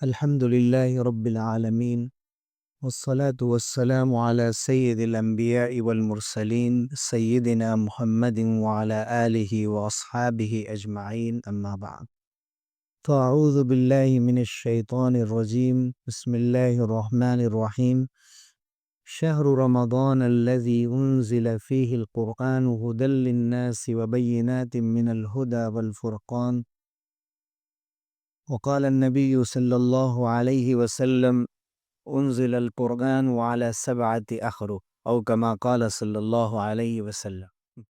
الحمد لله رب العالمين والصلاة والسلام على سيد الأنبياء والمرسلين سيدنا محمد وعلى آله وأصحابه أجمعين أما بعد فأعوذ بالله من الشيطان الرجيم بسم الله الرحمن الرحيم شهر رمضان الذي أنزل فيه القرآن هدى للناس وبينات من الهدى والفرقان وقال النبي صلى الله عليه وسلم انزل القرآن على 7 احرف او كما قال صلی اللہ علیہ وسلم۔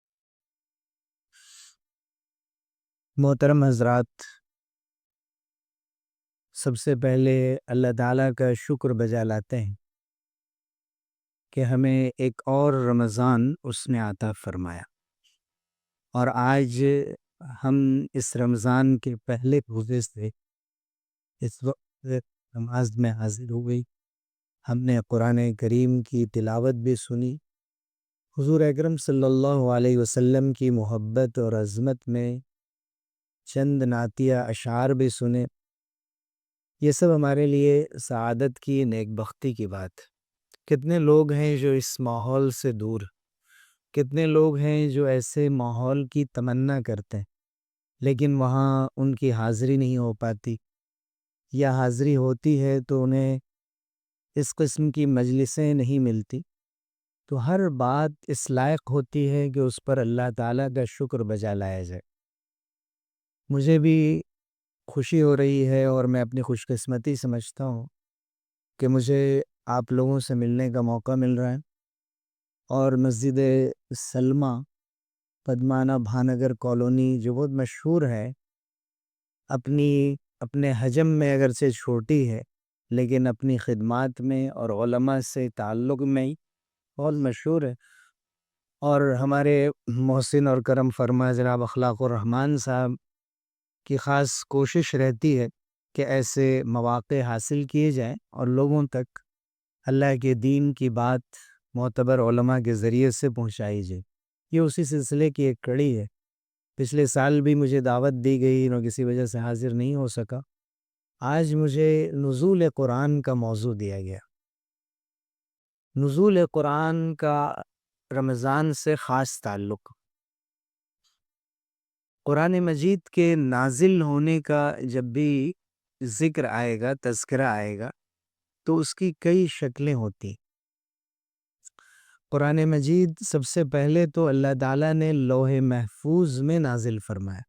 محترم حضرات، سب سے پہلے اللہ تعالیٰ کا شکر بجا لاتے ہیں کہ ہمیں ایک اور رمضان اس نے عطا فرمایا، اور آج ہم اس رمضان کے پہلے روزے سے اس وقت نماز میں حاضر ہوئے۔ ہم نے قرآن کریم کی تلاوت بھی سنی، حضور اکرم صلی اللہ علیہ وسلم کی محبت اور عظمت میں چند نعتیہ اشعار بھی سنے۔ یہ سب ہمارے لیے سعادت کی، نیک بختی کی بات۔ کتنے لوگ ہیں جو اس ماحول سے دور، کتنے لوگ ہیں جو ایسے ماحول کی تمنا کرتے ہیں لیکن وہاں ان کی حاضری نہیں ہو پاتی، یا حاضری ہوتی ہے تو انہیں اس قسم کی مجلسیں نہیں ملتی۔ تو ہر بات اس لائق ہوتی ہے کہ اس پر اللہ تعالیٰ کا شکر بجا لایا جائے۔ مجھے بھی خوشی ہو رہی ہے اور میں اپنی خوش قسمتی سمجھتا ہوں کہ مجھے آپ لوگوں سے ملنے کا موقع مل رہا ہے، اور مسجد سلمہ پدمانہ بھانگر کالونی جو بہت مشہور ہے، اپنے حجم میں اگرچہ چھوٹی ہے لیکن اپنی خدمات میں اور علماء سے تعلق میں ہی بہت مشہور ہے، اور ہمارے محسن اور کرم فرما جناب اخلاق الرحمان صاحب کی خاص کوشش رہتی ہے کہ ایسے مواقع حاصل کیے جائیں اور لوگوں تک اللہ کے دین کی بات معتبر علماء کے ذریعے سے پہنچائی جائے۔ یہ اسی سلسلے کی ایک کڑی ہے۔ پچھلے سال بھی مجھے دعوت دی گئی اور کسی وجہ سے حاضر نہیں ہو سکا۔ آج مجھے نزول قرآن کا موضوع دیا گیا۔ نزول قرآن کا رمضان سے خاص تعلق۔ قرآن مجید کے نازل ہونے کا جب بھی ذکر آئے گا، تذکرہ آئے گا، تو اس کی کئی شکلیں ہوتی۔ قرآن مجید سب سے پہلے تو اللہ تعالیٰ نے لوح محفوظ میں نازل فرمایا۔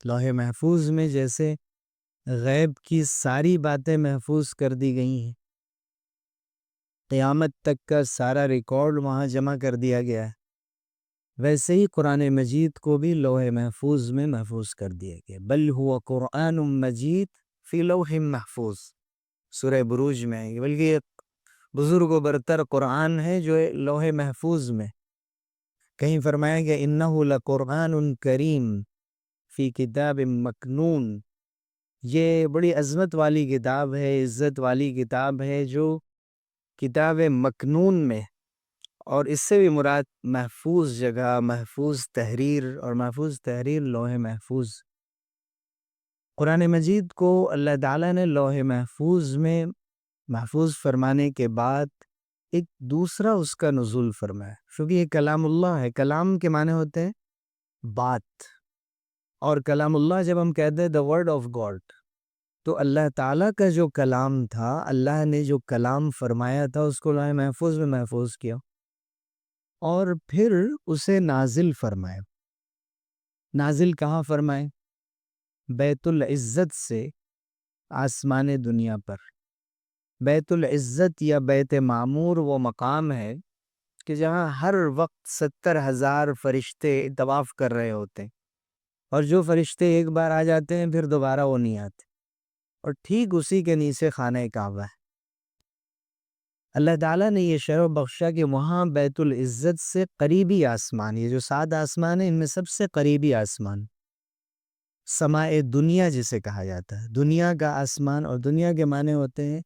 لوح محفوظ میں جیسے غیب کی ساری باتیں محفوظ کر دی گئی ہیں، قیامت تک کا سارا ریکارڈ وہاں جمع کر دیا گیا ہے، ویسے ہی قرآن مجید کو بھی لوح محفوظ میں محفوظ کر دیا گیا۔ بل ہوا قرآن مجید فی لوح محفوظ، سورہ بروج میں ہے، بلکہ یہ بزرگ و برتر قرآن ہے جو لوح محفوظ میں۔ کہیں فرمایا گیا انہ لقرآن کریم فی کتاب مکنون، یہ بڑی عظمت والی کتاب ہے، عزت والی کتاب ہے جو کتاب مکنون میں، اور اس سے بھی مراد محفوظ جگہ، محفوظ تحریر، اور محفوظ تحریر لوح محفوظ۔ قرآن مجید کو اللہ تعالیٰ نے لوح محفوظ میں محفوظ فرمانے کے بعد ایک دوسرا اس کا نزول فرمایا، کیونکہ یہ کلام اللہ ہے۔ کلام کے معنی ہوتے ہیں بات، اور کلام اللہ جب ہم کہتے ہیں the word of God، تو اللہ تعالیٰ کا جو کلام تھا، اللہ نے جو کلام فرمایا تھا، اس کو لوح محفوظ میں محفوظ کیا اور پھر اسے نازل فرمایا۔ نازل کہاں فرمائے؟ بیت العزت سے آسمان دنیا پر۔ بیت العزت یا بیت معمور وہ مقام ہے کہ جہاں ہر وقت 70,000 فرشتے طواف کر رہے ہوتے ہیں، اور جو فرشتے ایک بار آ جاتے ہیں پھر دوبارہ وہ نہیں آتے، اور ٹھیک اسی کے نیچے خانہ کعبہ ہے۔ اللہ تعالیٰ نے یہ شرف بخشا کہ وہاں بیت العزت سے قریبی آسمان، یہ جو 7 آسمان ہیں ان میں سب سے قریبی آسمان سماء دنیا جسے کہا جاتا ہے، دنیا کا آسمان، اور دنیا کے معنی ہوتے ہیں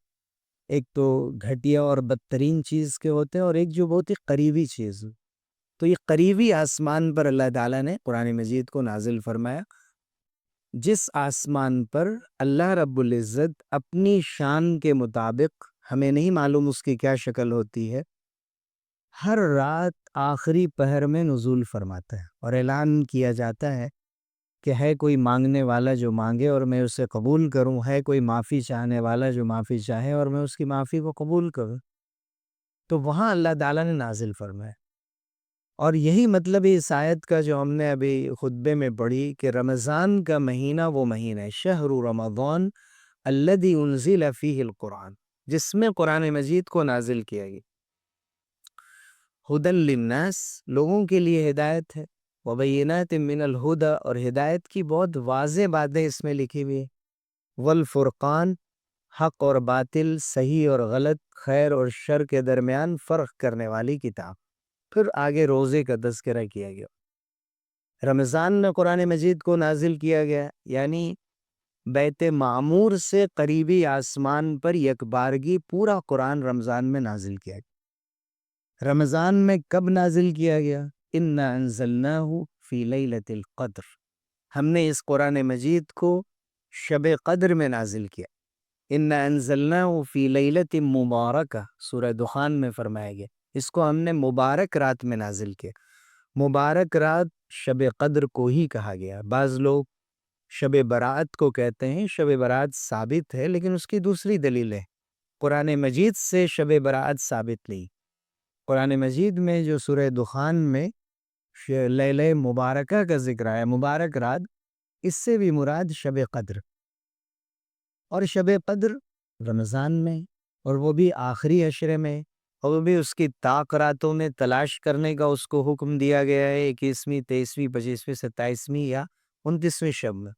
ایک تو گھٹیا اور بدترین چیز کے ہوتے ہیں، اور ایک جو بہت ہی قریبی چیز۔ تو یہ قریبی آسمان پر اللہ تعالیٰ نے قرآن مجید کو نازل فرمایا، جس آسمان پر اللہ رب العزت اپنی شان کے مطابق، ہمیں نہیں معلوم اس کی کیا شکل ہوتی ہے، ہر رات آخری پہر میں نزول فرماتا ہے، اور اعلان کیا جاتا ہے کہ ہے کوئی مانگنے والا جو مانگے اور میں اسے قبول کروں، ہے کوئی معافی چاہنے والا جو معافی چاہے اور میں اس کی معافی کو قبول کروں۔ تو وہاں اللہ تعالیٰ نے نازل فرمایا، اور یہی مطلب اس آیت کا جو ہم نے ابھی خطبے میں پڑھی کہ رمضان کا مہینہ وہ مہینہ ہے، شہر رمضان الذی انزل فیہ القرآن، جس میں قرآن مجید کو نازل کیا گیا، ہدی للناس، لوگوں کے لیے ہدایت ہے، وبینات من الہدی، اور ہدایت کی بہت واضح باتیں اس میں لکھی ہوئی ہیں، والفرقان، حق اور باطل، صحیح اور غلط، خیر اور شر کے درمیان فرق کرنے والی کتاب۔ پھر آگے روزے کا تذکرہ کیا گیا، رمضان میں قرآن مجید کو نازل کیا گیا، یعنی بیت معمور سے قریبی آسمان پر یکبارگی پورا قرآن رمضان میں نازل کیا گیا۔ رمضان میں کب نازل کیا گیا؟ اِنَّا أَنزَلْنَاهُ فِي لَيْلَةِ الْقَدْرِ، ہم نے اس قرآن مجید کو شب قدر میں نازل کیا۔ اِنَّا أَنزَلْنَاهُ فِي لَيْلَةٍ مُبَارَكَةٍ، سورہ دخان میں فرمایا گیا، اس کو ہم نے مبارک رات میں نازل کیا۔ مبارک رات شب قدر کو ہی کہا گیا۔ بعض لوگ شب برات کو کہتے ہیں، شب برات ثابت ہے لیکن اس کی دوسری دلیل ہے، قرآن مجید سے شب برات ثابت نہیں۔ قرآن مجید میں جو سورہ دخان میں لیلہ مبارکہ کا ذکر ہے، مبارک رات، اس سے بھی مراد شب قدر، اور شب قدر رمضان میں، اور وہ بھی آخری عشرے میں، اور وہ بھی اس کی طاق راتوں میں تلاش کرنے کا اس کو حکم دیا گیا ہے، 21ویں 23ویں 25ویں 27ویں یا 29ویں شب میں۔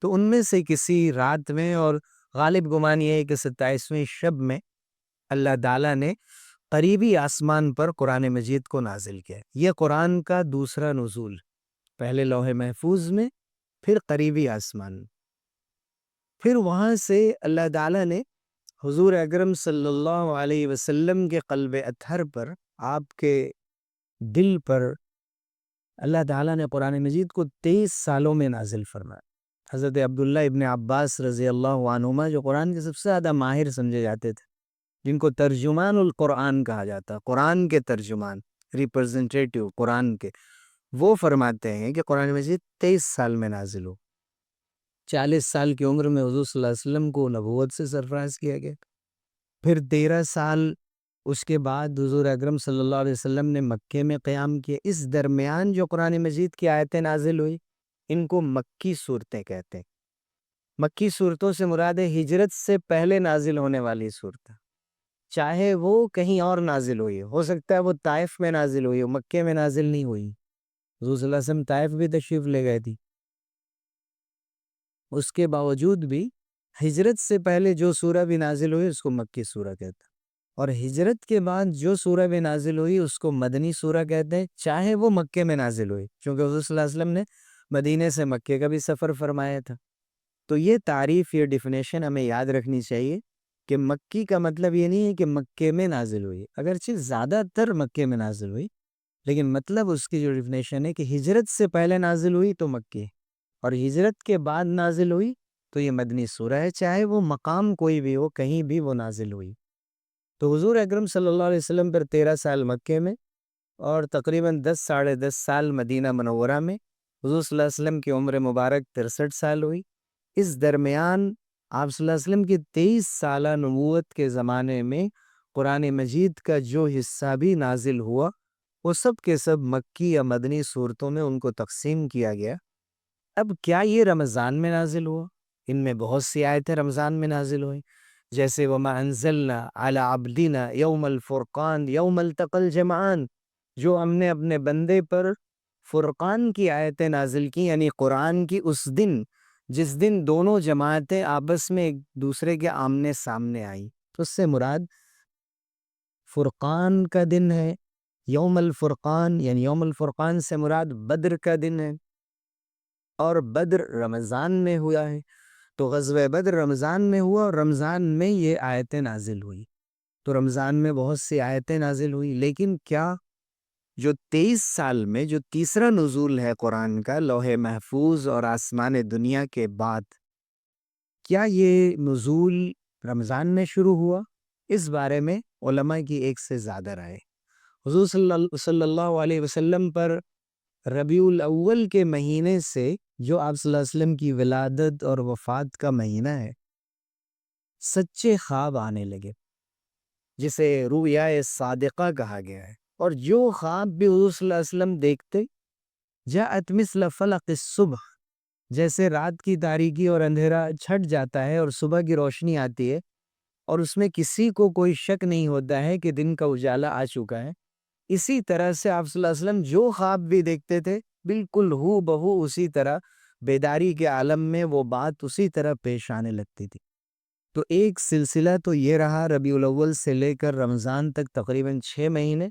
تو ان میں سے کسی رات میں، اور غالب گمان یہ ہے کہ 27ویں شب میں، اللہ تعالیٰ نے قریبی آسمان پر قرآن مجید کو نازل کیا۔ یہ قرآن کا دوسرا نزول، پہلے لوح محفوظ میں، پھر قریبی آسمان میں، پھر وہاں سے اللہ تعالیٰ نے حضور اکرم صلی اللہ علیہ وسلم کے قلب اطہر پر، آپ کے دل پر، اللہ تعالیٰ نے قرآن مجید کو 23 سالوں میں نازل فرمایا۔ حضرت عبداللہ ابن عباس رضی اللہ عنہما، جو قرآن کے سب سے زیادہ ماہر سمجھے جاتے تھے، جن کو ترجمان القرآن کہا جاتا، قرآن کے ترجمان، ریپرزنٹیٹیو قرآن کے، وہ فرماتے ہیں کہ قرآن مجید 23 سال میں نازل ہو۔ 40 سال کی عمر میں حضور صلی اللہ علیہ وسلم کو نبوت سے سرفراز کیا گیا، پھر 13 سال اس کے بعد حضور اکرم صلی اللہ علیہ وسلم نے مکے میں قیام کیا۔ اس درمیان جو قرآن مجید کی آیتیں نازل ہوئی، ان کو مکی صورتیں کہتے ہیں۔ مکی صورتوں سے مراد ہے ہجرت سے پہلے نازل ہونے والی صورتیں، چاہے وہ کہیں اور نازل ہوئی ہو سکتا ہے وہ طائف میں نازل ہوئی ہو، مکے میں نازل نہیں ہوئی۔ حضور صلی اللہ علیہ وسلم طائف بھی تشریف لے گئے تھی، اس کے باوجود بھی ہجرت سے پہلے جو سورہ بھی نازل ہوئی اس کو مکی سورہ کہتے ہیں، اور ہجرت کے بعد جو سورہ بھی نازل ہوئی اس کو مدنی سورہ کہتے ہیں، چاہے وہ مکے میں نازل ہوئی، کیونکہ حضور صلی اللہ علیہ وسلم نے مدینے سے مکے کا بھی سفر فرمایا تھا۔ تو یہ تعریف، یہ ڈیفینیشن ہمیں یاد رکھنی چاہیے کہ مکی کا مطلب یہ نہیں ہے کہ مکے میں نازل ہوئی، اگرچہ زیادہ تر مکے میں نازل ہوئی، لیکن مطلب اس کی جو ڈیفینیشن ہے کہ ہجرت سے پہلے نازل ہوئی تو مکی، اور ہجرت کے بعد نازل ہوئی تو یہ مدنی سورہ ہے، چاہے وہ مقام کوئی بھی ہو، کہیں بھی وہ نازل ہوئی۔ تو حضور اکرم صلی اللہ علیہ وسلم پر 13 سال مکے میں اور تقریباً 10 ساڑھے 10 سال مدینہ منورہ میں، حضور صلی اللہ علیہ وسلم کی عمر مبارک 63 سال ہوئی۔ اس درمیان آپ صلی اللہ علیہ وسلم کی 23 سالہ نبوت کے زمانے میں قرآن مجید کا جو حصہ بھی نازل ہوا، وہ سب کے سب مکی یا مدنی صورتوں میں ان کو تقسیم کیا گیا۔ اب کیا یہ رمضان میں نازل ہوا؟ ان میں بہت سی آیتیں رمضان میں نازل ہوئیں، جیسے وَمَا أَنزَلْنَا عَلَىٰ عَبْدِنَا يَوْمَ الْفُرْقَانِ يَوْمَ الْتَقَى الْجَمْعَانِ، جو ہم نے اپنے بندے پر فرقان کی آیتیں نازل کی، یعنی قرآن کی اس دن جس دن دونوں جماعتیں آپس میں ایک دوسرے کے آمنے سامنے آئیں، تو اس سے مراد فرقان کا دن ہے۔ یوم الفرقان، یعنی یوم الفرقان سے مراد بدر کا دن ہے، اور بدر رمضان میں ہوا ہے، تو غزوہ بدر رمضان میں ہوا اور رمضان میں یہ آیتیں نازل ہوئی۔ تو رمضان میں بہت سی آیتیں نازل ہوئی، لیکن کیا جو 23 سال میں جو تیسرا نزول ہے قرآن کا لوح محفوظ اور آسمان دنیا کے بعد، کیا یہ نزول رمضان میں شروع ہوا؟ اس بارے میں علماء کی ایک سے زیادہ رائے۔ حضور صلی اللہ علیہ وسلم پر ربیع الاول کے مہینے سے، جو آپ صلی اللہ علیہ وسلم کی ولادت اور وفات کا مہینہ ہے، سچے خواب آنے لگے، جسے رؤیا صادقہ کہا گیا ہے۔ اور جو خواب بھی حضور صلی اللہ علیہ وسلم دیکھتے، جاءت مثل فلق الصبح، جیسے رات کی تاریکی اور اندھیرا چھٹ جاتا ہے اور صبح کی روشنی آتی ہے، اور اس میں کسی کو کوئی شک نہیں ہوتا ہے کہ دن کا اجالا آ چکا ہے، اسی طرح سے آپ صلی اللہ علیہ وسلم جو خواب بھی دیکھتے تھے، بالکل ہو بہو اسی طرح بیداری کے عالم میں وہ بات اسی طرح پیش آنے لگتی تھی۔ تو ایک سلسلہ تو یہ رہا ربیع الاول سے لے کر رمضان تک، تقریباً 6 مہینے۔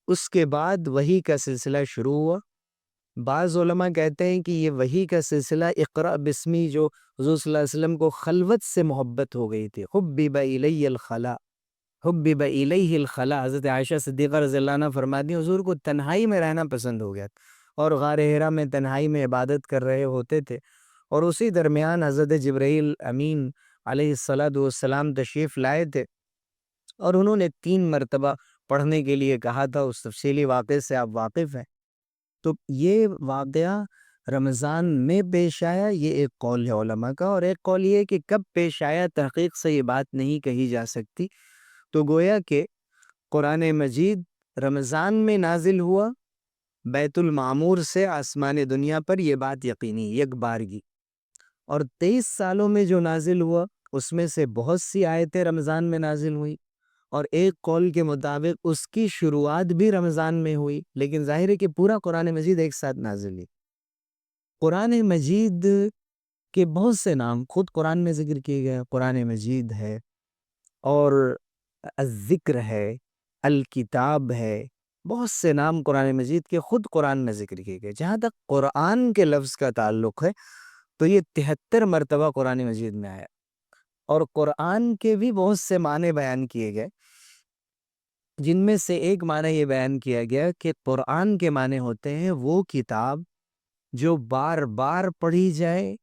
اس کے بعد وحی کا سلسلہ شروع ہوا۔ بعض علماء کہتے ہیں کہ یہ وحی کا سلسلہ اقرأ بسمی، جو حضور صلی اللہ علیہ وسلم کو خلوت سے محبت ہو گئی تھی، حبب الی الخلا، حبب الیہ الخلا، حضرت عائشہ صدیقہ رضی اللہ عنہ فرماتی ہیں حضور کو تنہائی میں رہنا پسند ہو گیا تھا، اور غار حرا میں تنہائی میں عبادت کر رہے ہوتے تھے، اور اسی درمیان حضرت جبرائیل امین علیہ السلام تشریف لائے تھے، اور انہوں نے 3 مرتبہ پڑھنے کے لیے کہا تھا۔ اس تفصیلی واقعے سے آپ واقف ہیں۔ تو یہ واقعہ رمضان میں پیش آیا، یہ ایک قول ہے علماء کا، اور ایک قول یہ ہے کہ کب پیش آیا تحقیق سے یہ بات نہیں کہی جا سکتی۔ تو گویا کہ قرآن مجید رمضان میں نازل ہوا، بیت المعمور سے آسمان دنیا پر، یہ بات یقینی یک بارگی، اور 23 سالوں میں جو نازل ہوا اس میں سے بہت سی آیتیں رمضان میں نازل ہوئی، اور ایک قول کے مطابق اس کی شروعات بھی رمضان میں ہوئی، لیکن ظاہر ہے کہ پورا قرآن مجید ایک ساتھ نازل ہوئی۔ قرآن مجید کے بہت سے نام خود قرآن میں ذکر کیے گئے، قرآن مجید ہے، اور الذکر ہے، الکتاب ہے، بہت سے نام قرآن مجید کے خود قرآن میں ذکر کیے گئے۔ جہاں تک قرآن کے لفظ کا تعلق ہے تو یہ 73 مرتبہ قرآن مجید میں آیا، اور قرآن کے بھی بہت سے معنی بیان کیے گئے، جن میں سے ایک معنی یہ بیان کیا گیا کہ قرآن کے معنی ہوتے ہیں وہ کتاب جو بار بار پڑھی جائے،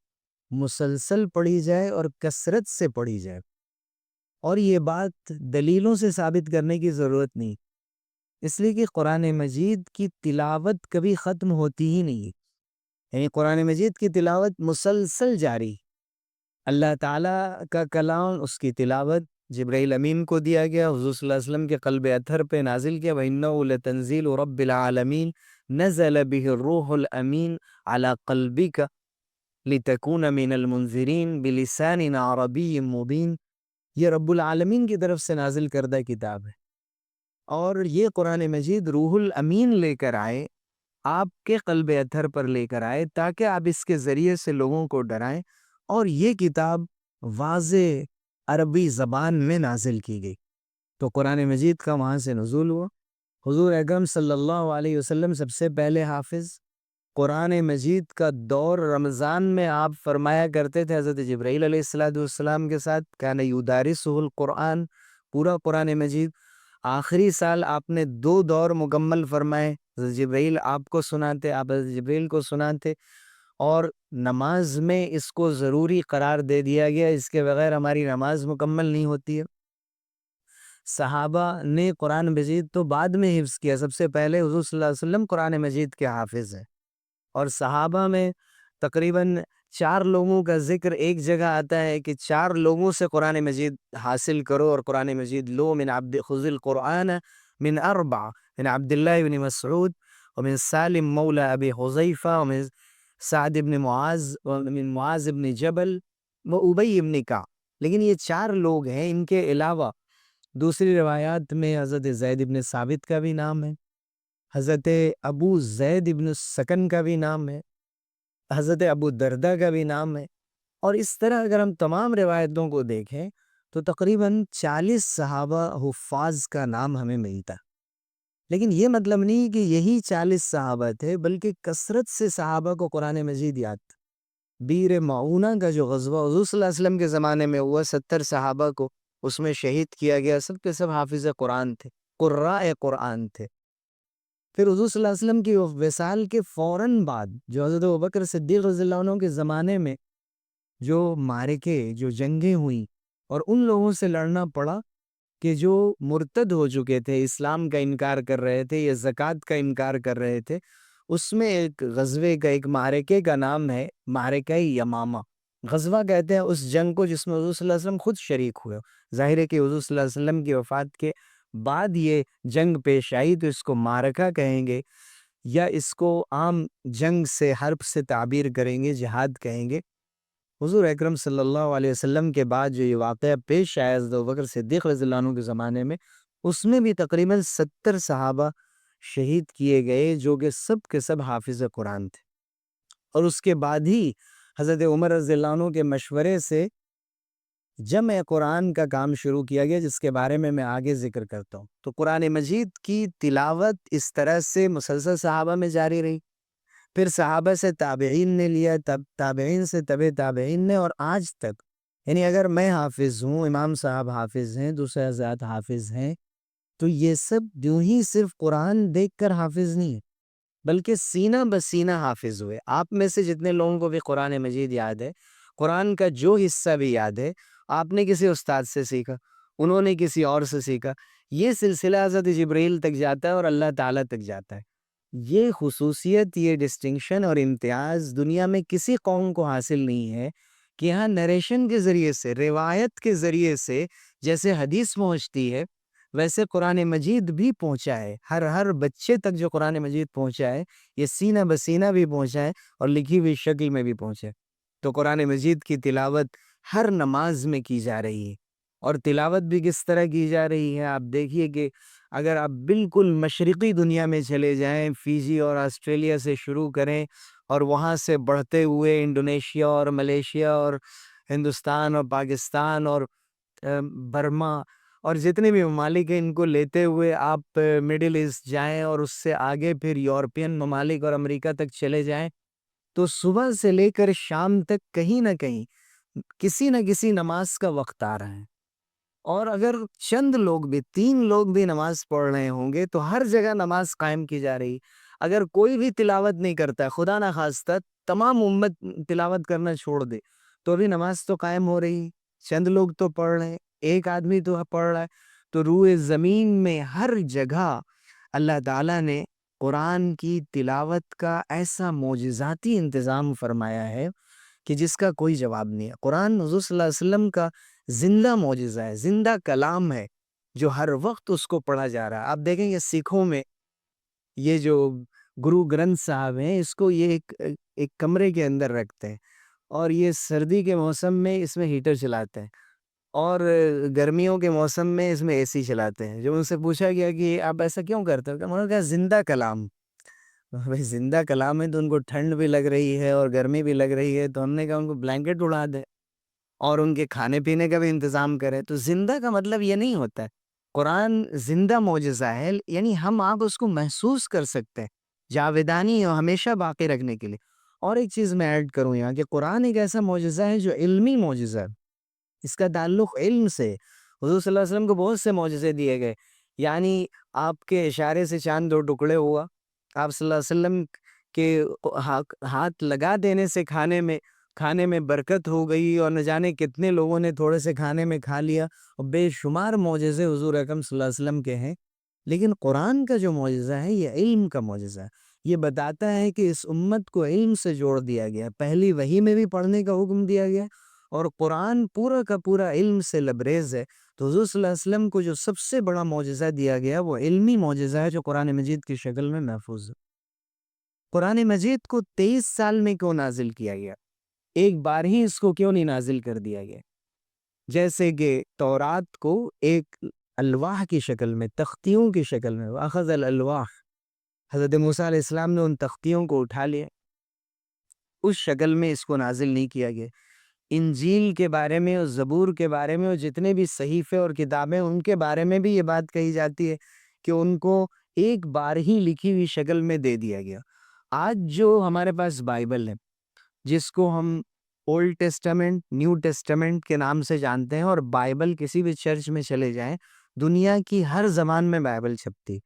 مسلسل پڑھی جائے اور کثرت سے پڑھی جائے، اور یہ بات دلیلوں سے ثابت کرنے کی ضرورت نہیں، اس لیے کہ قرآن مجید کی تلاوت کبھی ختم ہوتی ہی نہیں، یعنی قرآن مجید کی تلاوت مسلسل جاری۔ اللہ تعالیٰ کا کلام، اس کی تلاوت جبرائیل امین کو دیا گیا، حضور صلی اللہ علیہ وسلم کے قلب اطہر پہ نازل کیا، وَإِنَّهُ لَتَنزِيلُ رَبِّ الْعَالَمِينَ نَزَلَ بِهِ الرُّوحُ الْأَمِينُ عَلَى قَلْبِكَ لِتَكُونَ مِنَ الْمُنذِرِينَ بِلِسَانٍ عَرَبِيٍّ مُبِينٍ۔ یہ رب العالمین کی طرف سے نازل کردہ کتاب ہے، اور یہ قرآن مجید روح الامین لے کر آئے، آپ کے قلب اطہر پر لے کر آئے، تاکہ آپ اس کے ذریعے سے لوگوں کو ڈرائیں، اور یہ کتاب واضح عربی زبان میں نازل کی گئی۔ تو قرآن مجید کا وہاں سے نزول ہوا۔ حضور اکرم صلی اللہ علیہ وسلم سب سے پہلے حافظ، قرآن مجید کا دور رمضان میں آپ فرمایا کرتے تھے حضرت جبرائیل علیہ السلام کے ساتھ، کان یدارسہ القرآن، پورا قرآن مجید۔ آخری سال آپ نے 2 دور مکمل فرمائے، حضرت جبرائیل آپ کو سناتے، آپ حضرت جبرائیل کو سناتے، اور نماز میں اس کو ضروری قرار دے دیا گیا، اس کے بغیر ہماری نماز مکمل نہیں ہوتی ہے۔ صحابہ نے قرآن مجید تو بعد میں حفظ کیا، سب سے پہلے حضور صلی اللہ علیہ وسلم قرآن مجید کے حافظ ہیں، اور صحابہ میں تقریباً 4 لوگوں کا ذکر ایک جگہ آتا ہے کہ 4 لوگوں سے قرآن مجید حاصل کرو اور قرآن مجید لو، خذ القرآن من 4، من عبداللہ بن مسعود، ومن سالم مولا ابی حذیفہ، ومن سعد بن معاذ، ومن معاذ بن جبل، وابی بن کعب۔ لیکن یہ 4 لوگ ہیں، ان کے علاوہ دوسری روایات میں حضرت زید بن ثابت کا بھی نام ہے، حضرت ابو زید بن سکن کا بھی نام ہے، حضرت ابو دردہ کا بھی نام ہے، اور اس طرح اگر ہم تمام روایتوں کو دیکھیں تو تقریباً 40 صحابہ حفاظ کا نام ہمیں ملتا۔ لیکن یہ مطلب نہیں کہ یہی 40 صحابہ تھے، بلکہ کثرت سے صحابہ کو قرآن مجید یاد تھا۔ بیر معونہ کا جو غزوہ حضور صلی اللہ علیہ وسلم کے زمانے میں ہوا، 70 صحابہ کو اس میں شہید کیا گیا، سب کے سب حافظ قرآن تھے، قراء قرآن تھے۔ پھر حضور صلی اللہ علیہ وسلم کی وصال کے فوراً بعد جو حضرت ابوبکر صدیق رضی اللہ عنہ کے زمانے میں جو معرکے جو جنگیں ہوئیں اور ان لوگوں سے لڑنا پڑا کہ جو مرتد ہو چکے تھے، اسلام کا انکار کر رہے تھے یا زکوٰۃ کا انکار کر رہے تھے، اس میں ایک غزوے کا ایک معرکے کا نام ہے معرکہ یمامہ۔ غزوہ کہتے ہیں اس جنگ کو جس میں حضور صلی اللہ علیہ وسلم خود شریک ہوئے۔ ظاہر ہے کہ حضور صلی اللہ علیہ وسلم کی وفات کے بعد یہ جنگ پیش آئی تو اس کو معرکہ کہیں گے، یا اس کو عام جنگ سے حرب سے تعبیر کریں گے، جہاد کہیں گے۔ حضور اکرم صلی اللہ علیہ وسلم کے بعد جو یہ واقعہ پیش آیا حضرت ابوبکر صدیق رضی اللہ عنہ کے زمانے میں، اس میں بھی تقریباً 70 صحابہ شہید کیے گئے جو کہ سب کے سب حافظ قرآن تھے۔ اور اس کے بعد ہی حضرت عمر رضی اللہ عنہ کے مشورے سے جمع قرآن کا کام شروع کیا گیا، جس کے بارے میں آگے ذکر کرتا ہوں۔ تو قرآن مجید کی تلاوت اس طرح سے مسلسل صحابہ میں جاری رہی، پھر صحابہ سے تابعین نے لیا، تب تابعین سے تبع تابعین نے، اور آج تک یعنی اگر میں حافظ ہوں، امام صاحب حافظ ہیں، دوسرے حضرات حافظ ہیں، تو یہ سب یوں ہی صرف قرآن دیکھ کر حافظ نہیں ہے، بلکہ سینہ بسینہ حافظ ہوئے۔ آپ میں سے جتنے لوگوں کو بھی قرآن مجید یاد ہے، قرآن کا جو حصہ بھی یاد ہے، آپ نے کسی استاد سے سیکھا، انہوں نے کسی اور سے سیکھا، یہ سلسلہ حضرت جبرائیل تک جاتا ہے اور اللہ تعالیٰ تک جاتا ہے۔ یہ خصوصیت، یہ ڈسٹنکشن اور امتیاز دنیا میں کسی قوم کو حاصل نہیں ہے کہ یہاں نریشن کے ذریعے سے، روایت کے ذریعے سے جیسے حدیث پہنچتی ہے، ویسے قرآن مجید بھی پہنچا ہے۔ ہر بچے تک جو قرآن مجید پہنچا ہے، یہ سینہ بسینہ بھی پہنچا ہے اور لکھی ہوئی شکل میں بھی پہنچا ہے۔ تو قرآن مجید کی تلاوت ہر نماز میں کی جا رہی ہے، اور تلاوت بھی کس طرح کی جا رہی ہے آپ دیکھیے کہ اگر آپ بالکل مشرقی دنیا میں چلے جائیں، فیجی اور آسٹریلیا سے شروع کریں اور وہاں سے بڑھتے ہوئے انڈونیشیا اور ملیشیا اور ہندوستان اور پاکستان اور برما اور جتنے بھی ممالک ہیں، ان کو لیتے ہوئے آپ مڈل ایسٹ جائیں اور اس سے آگے پھر یورپین ممالک اور امریکہ تک چلے جائیں، تو صبح سے لے کر شام تک کہیں نہ کہیں کسی نہ کسی نماز کا وقت آ رہا ہے۔ اور اگر چند لوگ بھی، 3 لوگ بھی نماز پڑھ رہے ہوں گے تو ہر جگہ نماز قائم کی جا رہی۔ اگر کوئی بھی تلاوت نہیں کرتا ہے، خدا نہ خواستہ تمام امت تلاوت کرنا چھوڑ دے، تو بھی نماز تو قائم ہو رہی۔ چند لوگ تو پڑھ رہے ہیں، ایک آدمی تو پڑھ رہا ہے۔ تو روئے زمین میں ہر جگہ اللہ تعالیٰ نے قرآن کی تلاوت کا ایسا معجزاتی انتظام فرمایا ہے کہ جس کا کوئی جواب نہیں ہے۔ قرآن حضور صلی اللہ علیہ وسلم کا زندہ معجزہ ہے، زندہ کلام ہے، جو ہر وقت اس کو پڑھا جا رہا ہے۔ آپ دیکھیں گے سکھوں میں یہ جو گرو گرنتھ صاحب ہیں، اس کو یہ ایک کمرے کے اندر رکھتے ہیں، اور یہ سردی کے موسم میں اس میں ہیٹر چلاتے ہیں، اور گرمیوں کے موسم میں اس میں اے سی چلاتے ہیں۔ جب ان سے پوچھا گیا کہ آپ ایسا کیوں کرتے ہو، انہوں نے کہا زندہ کلام۔ بھائی زندہ کلام ہے تو ان کو ٹھنڈ بھی لگ رہی ہے اور گرمی بھی لگ رہی ہے، تو ہم نے کہا ان کو بلینکٹ اڑا دے اور ان کے کھانے پینے کا بھی انتظام کرے۔ تو زندہ کا مطلب یہ نہیں ہوتا ہے، قرآن زندہ معجزہ ہے، یعنی ہم آپ اس کو محسوس کر سکتے ہیں، جاویدانی اور ہمیشہ باقی رکھنے کے لیے۔ اور ایک چیز میں ایڈ کروں یہاں کہ قرآن ایک ایسا معجزہ ہے جو علمی معجزہ ہے، اس کا تعلق علم سے۔ حضور صلی اللہ علیہ وسلم کو بہت سے معجزے دیے گئے، یعنی آپ کے اشارے سے چاند 2 ٹکڑے ہوا، آپ صلی اللہ علیہ وسلم کے ہاتھ لگا دینے سے کھانے میں برکت ہو گئی، اور نہ جانے کتنے لوگوں نے تھوڑے سے کھانے میں کھا لیا، اور بے شمار معجزے حضور اکرم صلی اللہ علیہ وسلم کے ہیں۔ لیکن قرآن کا جو معجزہ ہے یہ علم کا معجزہ ہے۔ یہ بتاتا ہے کہ اس امت کو علم سے جوڑ دیا گیا، پہلی وحی میں بھی پڑھنے کا حکم دیا گیا، اور قرآن پورا کا پورا علم سے لبریز ہے۔ تو حضور صلی اللہ علیہ وسلم کو جو سب سے بڑا معجزہ دیا گیا وہ علمی معجزہ ہے، جو قرآن مجید کی شکل میں محفوظ ہے۔ قرآن مجید کو 23 سال میں کیوں نازل کیا گیا؟ ایک بار ہی اس کو کیوں نہیں نازل کر دیا گیا؟ جیسے کہ تورات کو ایک الواح کی شکل میں، تختیوں کی شکل میں، اخذ الالواح، حضرت موسیٰ علیہ السلام نے ان تختیوں کو اٹھا لیا، اس شکل میں اس کو نازل نہیں کیا گیا۔ انجیل کے بارے میں اور زبور کے بارے میں اور جتنے بھی صحیفے اور کتابیں، ان کے بارے میں بھی یہ بات کہی جاتی ہے کہ ان کو ایک بار ہی لکھی ہوئی شکل میں دے دیا گیا۔ آج جو ہمارے پاس بائبل ہے، جس کو ہم اولڈ ٹیسٹامنٹ، نیو ٹیسٹامنٹ کے نام سے جانتے ہیں، اور بائبل کسی بھی چرچ میں چلے جائیں، دنیا کی ہر زبان میں بائبل چھپتی،